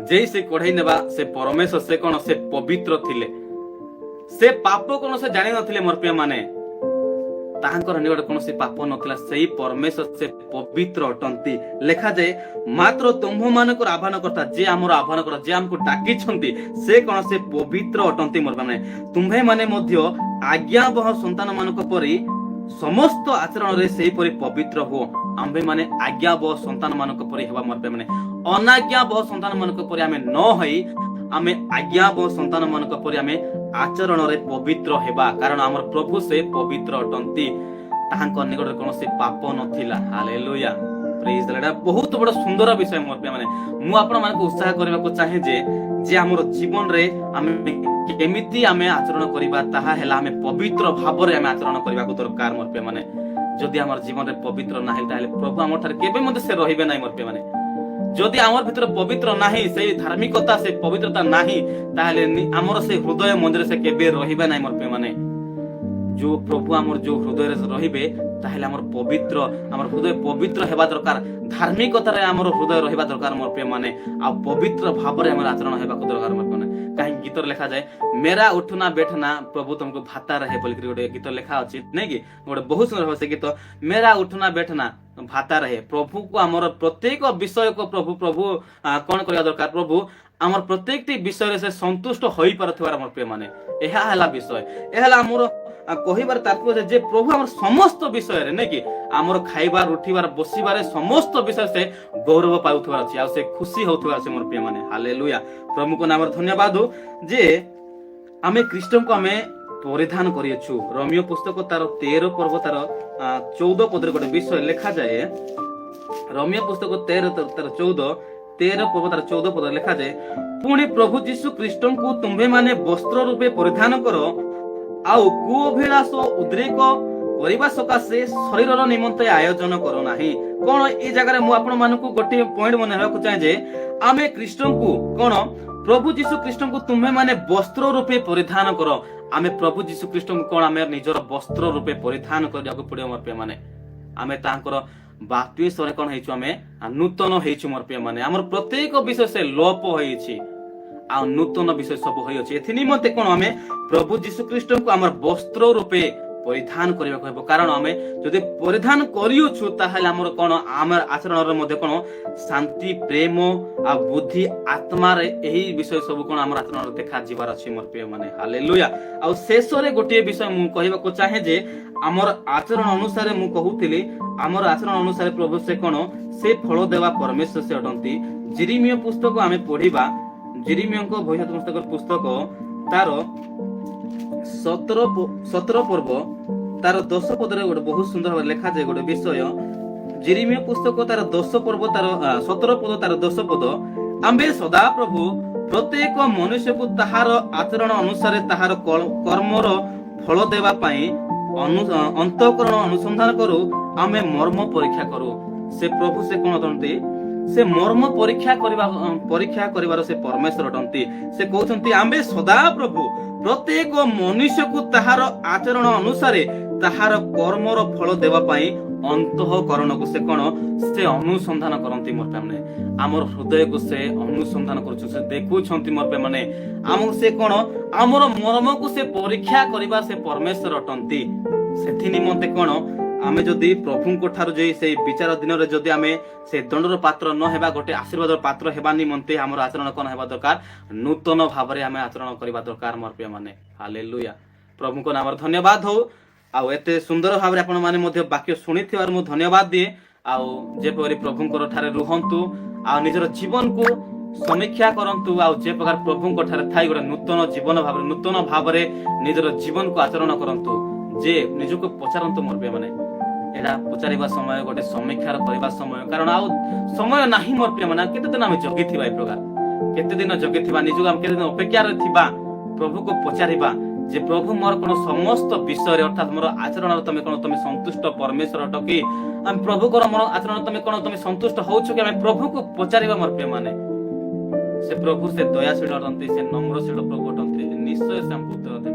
ଯେ ସେ କଢେଇ ନେବା ସେ ପରମେଶ୍ୱର, ସେ କଣ ସେ ପବିତ୍ର ଥିଲେ। ସେ ପାପ କଣ ସେ ଜାଣି ନଥିଲେ ମୋର ପ୍ରିୟମାନେ। ତାହାଙ୍କର ନିକଟରେ କୌଣସି ପାପ ନଥିଲା। ସେଇ ପରମେଶ୍ୱର ସେ ପବିତ୍ର ଅଟନ୍ତି। ଲେଖାଯାଏ, ମାତ୍ର ତୁମ୍ଭମାନଙ୍କର ଆହ୍ୱାନକର୍ତ୍ତା, ଯେ ଆମର ଆହ୍ୱାନକର୍ତ୍ତା, ଯେ ଆମକୁ ଡାକିଛନ୍ତି ସେ କଣ ସେ ପବିତ୍ର ଅଟନ୍ତି ମୋର ପ୍ରିୟମାନେ। ତୁମ୍ଭେମାନେ ମଧ୍ୟ ଆଜ୍ଞାବହ ସନ୍ତାନ ମାନଙ୍କ ପରି ସମସ୍ତ ଆଚରଣରେ ସେହିପରି ପବିତ୍ର ହୁଅ। ଆମ୍ଭେମାନେ ଆଜ୍ଞାବହ ସନ୍ତାନ ମାନଙ୍କ ପରି ହେବା ମୋର ପ୍ରିୟମାନେ। ଅନାଜ୍ଞାବହ ସନ୍ତାନ ମାନଙ୍କ ପରି ଆମେ ନ ହୋଇ ଆମେ ଆଜ୍ଞାବହ ସନ୍ତାନ ମାନଙ୍କ ପରି ଆମେ ଆଚରଣରେ ପବିତ୍ର ହେବା, କାରଣ ଆମର ପ୍ରଭୁ ସେ ପବିତ୍ର ଅଟନ୍ତି। ତାହାଙ୍କ ନିକଟରେ କୌଣସି ପାପ ନଥିଲା। ହାଲେଲୁୟା, ପ୍ରେଜ୍ ଦ ଲର୍ଡ। ଏଟା ବହୁତ ବଡ ସୁନ୍ଦର ବିଷୟ ମୋର ପ୍ରିୟମାନେ। ମୁଁ ଆପଣମାନଙ୍କୁ ଉତ୍ସାହ କରିବାକୁ ଚାହେଁ ଯେ ଆମର ଜୀବନରେ ଆମେ କେମିତି ଆମେ ଆଚରଣ କରିବା, ତାହା ହେଲା ଆମେ ପବିତ୍ର ଭାବରେ ଆମେ ଆଚରଣ କରିବାକୁ ଦରକାର ମୋର ପ୍ରିୟମାନେ। ଯଦି ଆମର ଜୀବନରେ ପବିତ୍ର ନାହିଁ, ତାହେଲେ ପ୍ରଭୁ ଆମ ଠାରେ କେବେ ମଧ୍ୟ ସେ ରହିବେ ନାହିଁ ମୋର ପ୍ରିୟମାନେ। ଯଦି ଆମର ଭିତରେ ପବିତ୍ର ନାହିଁ, ସେଇ ଧାର୍ମିକତା ସେ ପବିତ୍ରତା ନାହିଁ, ତାହେଲେ ଆମର ସେ ହୃଦୟ ମନ୍ଦିରରେ ସେ କେବେ ରହିବେ ନାହିଁ ମୋର ପ୍ରିୟମାନେ। ଯୋଉ ପ୍ରଭୁ ଆମର ଯୋଉ ହୃଦୟରେ ରହିବେ, ତାହେଲେ ଆମର ହୃଦୟ ପବିତ୍ର ହେବା ଦରକାର। ଧାର୍ମିକତାରେ ଆମର ହୃଦୟ ରହିବା ଦରକାର ମୋର ପ୍ରିୟମାନେ। ଆଉ ପବିତ୍ର ଭାବରେ ଆମର ଆଚରଣ ହେବାକୁ ଦରକାର ମୋର ପ୍ରିୟମାନେ। କାହିଁକି ଗୀତରେ ଲେଖାଯାଏ, ମେରା ଉଠନା ବେଠନା ପ୍ରଭୁ ତମକୁ ଭାତା ରହେ ବୋଲିକି ଗୋଟେ ଗୀତ ଲେଖା ଅଛି, ନାଇଁ କି? ଗୋଟେ ବହୁତ ସୁନ୍ଦର ଭାବେ ସେ ଗୀତ, ମେରା ଉଠନା ବେଠନା ଭାତା ରହେ। ପ୍ରଭୁକୁ ଆମର ପ୍ରତ୍ୟେକ ବିଷୟକୁ ପ୍ରଭୁ କଣ କରିବା ଦରକାର? ପ୍ରଭୁ ଆମର ପ୍ରତ୍ୟେକଟି ବିଷୟରେ ସେ ସନ୍ତୁଷ୍ଟ ହୋଇପାରୁଥିବାର ମୋର ପ୍ରିୟମାନେ। ଏହା ହେଲା ବିଷୟ। ଏହା ହେଲା ଆମର କହିବାର ତାତ୍ପର୍ଯ୍ୟ ଯେ ପ୍ରଭୁ ଆମର ସମସ୍ତ ବିଷୟରେ, ନାଇଁ କି, ଆମର ଖାଇବାର, ଉଠିବାର, ବସିବାରେ ସମସ୍ତ ବିଷୟରେ ସେ ଗୌରବ ପାଉଥିବାର ଅଛି, ଆଉ ସେ ଖୁସି ହଉଥିବାର ଅଛି ମୋର ପ୍ରିୟମାନେ। ହାଲେଲୁୟା। ପ୍ରଭୁଙ୍କ ନାମରେ ଧନ୍ୟବାଦ ଯେ ଆମେ ଖ୍ରୀଷ୍ଟଙ୍କୁ ଆମେ ପରିଧାନ କରିଅଛୁ। ରୋମିଓ ପୁସ୍ତକ ତାର 13 ପର୍ବ ତାର 14 ପଦରେ ଗୋଟେ ବିଷୟ ଲେଖାଯାଏ। ରୋମିଓ ପୁସ୍ତକ 13 ତାର 13 ପର୍ବ ତାର 14 ପଦରେ ଲେଖାଯାଏ, ପୁଣି ପ୍ରଭୁ ଯୀଶୁ ଖ୍ରୀଷ୍ଟଙ୍କୁ ତୁମ୍ଭେମାନେ ବସ୍ତ୍ର ରୂପେ ପରିଧାନ କର, ଆଉ କୁଅଭିଳାଷ ଉଦ୍ରେକ କରିବା ସକାଶେ ଶରୀରର ନିମନ୍ତେ ଆୟୋଜନ କର ନାହିଁ। କଣ ଏ ଜାଗାରେ ମୁଁ ଆପଣ ମାନଙ୍କୁ ଗୋଟିଏ ପଏଣ୍ଟ ମନେ ରଖିବାକୁ ଚାହେଁ, ଯେ ଆମେ ଖ୍ରୀଷ୍ଟଙ୍କୁ କଣ ପ୍ରଭୁ ଯୀଶୁ ଖ୍ରୀଷ୍ଟଙ୍କୁ ତୁମ୍ଭେମାନେ ବସ୍ତ୍ର ରୂପେ ପରିଧାନ କର। ଆମେ ପ୍ରଭୁ ଯୀଶୁ ଖ୍ରୀଷ୍ଟଙ୍କୁ କଣ ଆମେ ନିଜର ବସ୍ତ୍ର ରୂପେ ପରିଧାନ କରିବାକୁ ପଡିବ ମୋର ପ୍ରିୟମାନେ। ଆମେ ତାଙ୍କର ବାପ୍ତିସ୍ମରେ କଣ ହେଇଛୁ, ଆମେ ନୂତନ ହେଇଛୁ ମୋର ପ୍ରିୟମାନେ। ଆମର ପ୍ରତ୍ୟେକ ବିଷୟ ସେ ଲୋପ ହେଇଛି, ଆଉ ନୂତନ ବିଷୟ ସବୁ ହୋଇଅଛି। ଏଥି ନିମନ୍ତେ କଣ ଆମେ ପ୍ରଭୁ ଯୀଶୁ ଖ୍ରୀଷ୍ଟଙ୍କୁ ଆମର ବସ୍ତ୍ର ରୂପେ ପରିଧାନ କରିବାକୁ ହେବ। କାରଣ ଆମେ ଯଦି ପରିଧାନ କରିଅଛୁ ତାହେଲେ ଆମର କଣ ଆମର ଆଚରଣରେ ମଧ୍ୟ କଣ ଶାନ୍ତି, ପ୍ରେମ ଆଉ ବୁଦ୍ଧି, ଆତ୍ମାରେ ଏହି ବିଷୟ ସବୁ କଣ ଆମର ଆଚରଣରେ ଦେଖାଯିବାର ଅଛି ମୋର ପ୍ରିୟ ମାନେ। ହାଲେଲୁୟା। ଆଉ ଶେଷରେ ଗୋଟିଏ ବିଷୟ ମୁଁ କହିବାକୁ ଚାହେଁ ଯେ ଆମର ଆଚରଣ ଅନୁସାରେ ମୁଁ କହୁଥିଲି ଆମର ଆଚରଣ ଅନୁସାରେ ପ୍ରଭୁ ସେ କଣ ସେ ଫଳ ଦେବା ପରମେଶ୍ୱର ସେ ଅଟନ୍ତି। ଜିରିମିୟ ପୁସ୍ତକ ଆମେ ପଢିବା, ଜିରିମିୟଙ୍କ ଭବିଷ୍ୟତ ପୁସ୍ତକ ତାର 17 ପର୍ବ ତାର 10 ପଦରେ ଗୋଟେ ବହୁତ ସୁନ୍ଦର ଭାବରେ ଲେଖାଯାଏ ଗୋଟେ ବିଷୟ। ଜିରିମିୟ ପୁସ୍ତକ ତାର 10 ପର୍ବ ତାର 17 ପଦ ତାର 10 ପଦ, ଆମ୍ଭେ ସଦା ପ୍ରଭୁ ପ୍ରତ୍ୟେକ ମନୁଷ୍ୟକୁ ତାହାର ଆଚରଣ ଅନୁସାରେ ତାହାର କର୍ମର ଫଳ ଦେବା ପାଇଁ ଅନ୍ତଃକରଣ ଅନୁସନ୍ଧାନ କରୁ, ଆମେ ମର୍ମ ପରୀକ୍ଷା କରୁ। ସେ ପ୍ରଭୁ ସେ କଣ ଅଟନ୍ତି? ସେ ମର୍ମ ପରୀକ୍ଷା କରିବାର ସେ ପରମେଶ୍ୱର ଅଟନ୍ତି। ସେ କହୁଛନ୍ତି ଆମ୍ଭେ ସଦା ପ୍ରଭୁ ପ୍ରତ୍ୟେକ ମନୁଷ୍ୟକୁ ତାହାର ଆଚରଣ ଅନୁସାରେ ତାହାର କର୍ମର ଫଳ ଦେବା ପାଇଁ ଅନ୍ତଃକରଣକୁ ସେ କଣ ସେ ଅନୁସନ୍ଧାନ କରନ୍ତି ମୋର ମାନେ। ଆମର ହୃଦୟକୁ ସେ ଅନୁସନ୍ଧାନ କରୁଛନ୍ତି, ସେ ଦେଖୁଛନ୍ତି ମୋର ମାନେ। ଆମକୁ ସେ କଣ ଆମର ମର୍ମକୁ ସେ ପରୀକ୍ଷା କରିବା ସେ ପରମେଶ୍ୱର ଅଟନ୍ତି। ସେଥି ନିମନ୍ତେ କଣ ଆମେ ଯଦି ପ୍ରଭୁଙ୍କ ଠାରୁ ଯାଇ ସେଇ ବିଚାର ଦିନରେ ଯଦି ଆମେ ସେ ଦଣ୍ଡର ପାତ୍ର ନ ହେବା, ଗୋଟେ ଆଶୀର୍ବାଦର ପାତ୍ର ହେବା ନିମନ୍ତେ ଆମର ଆଚରଣ କଣ ହେବା ଦରକାର? ନୂତନ ଭାବରେ ଆମେ ଆଚରଣ କରିବା ଦରକାର ମୋର ପ୍ରିୟ ମାନେ। ହାଲେଲୁୟା। ପ୍ରଭୁଙ୍କ ନାମରେ ଧନ୍ୟବାଦ ହଉ। ଆଉ ଏତେ ସୁନ୍ଦର ଭାବରେ ଆପଣ ମାନେ ମଧ୍ୟ ବାକ୍ୟ ଶୁଣିଥିବାରୁ ମୁଁ ଧନ୍ୟବାଦ ଦିଏ। ଆଉ ଯେପରି ପ୍ରଭୁଙ୍କର ଠାରେ ରୁହନ୍ତୁ ଆଉ ନିଜର ଜୀବନକୁ ସମୀକ୍ଷା କରନ୍ତୁ, ଆଉ ଯେ ପ୍ରକାର ପ୍ରଭୁଙ୍କ ଠାରେ ଥାଇ ଗୋଟେ ନୂତନ ଭାବରେ ନିଜର ଜୀବନକୁ ଆଚରଣ କରନ୍ତୁ। ଯେ ନିଜକୁ ପଚାରନ୍ତୁ ମୋର ପ୍ରିୟ ମାନେ, ଏଇଟା ପଚାରିବା ସମୟ ଗୋଟେ ସମୀକ୍ଷାର କରିବା ସମୟ। କାରଣ ଆଉ ସମୟ ନାହିଁ ମୋର ପ୍ରିୟ ମାନେ। କେତେ ଦିନ ଆମେ ଜଗିଥିବା, ଏ ପ୍ରକାର କେତେ ଦିନ ଜଗିଥିବା, ନିଜକୁ ଆମେ କେତେ ଦିନ ଅପେକ୍ଷାରେ ଥିବା ପ୍ରଭୁକୁ ପଚାରିବା ଯେ ପ୍ରଭୁ ମୋର କଣ ସମସ୍ତ ବିଷୟରେ ଅର୍ଥାତ୍ ମୋର ଆଚରଣରେ ତମେ ସନ୍ତୁଷ୍ଟ ପରମେଶ୍ୱର ଅଟ କି? ଆମେ ପ୍ରଭୁଙ୍କର ମୋର ଆଚରଣ ତମେ ସନ୍ତୁଷ୍ଟ ହଉଛ କି? ଆମେ ପ୍ରଭୁକୁ ପଚାରିବା ମୋର ପ୍ରିୟ ମାନେ। ସେ ପ୍ରଭୁ ସେ ଦୟାଶୀଳ ଅଟନ୍ତି, ସେ ନମ୍ରଶୀଳ ପ୍ରଭୁ ଅଟନ୍ତି। ନିଶ୍ଚୟ ସେ ଆମକୁ ଉତ୍ତର ଦେବେ।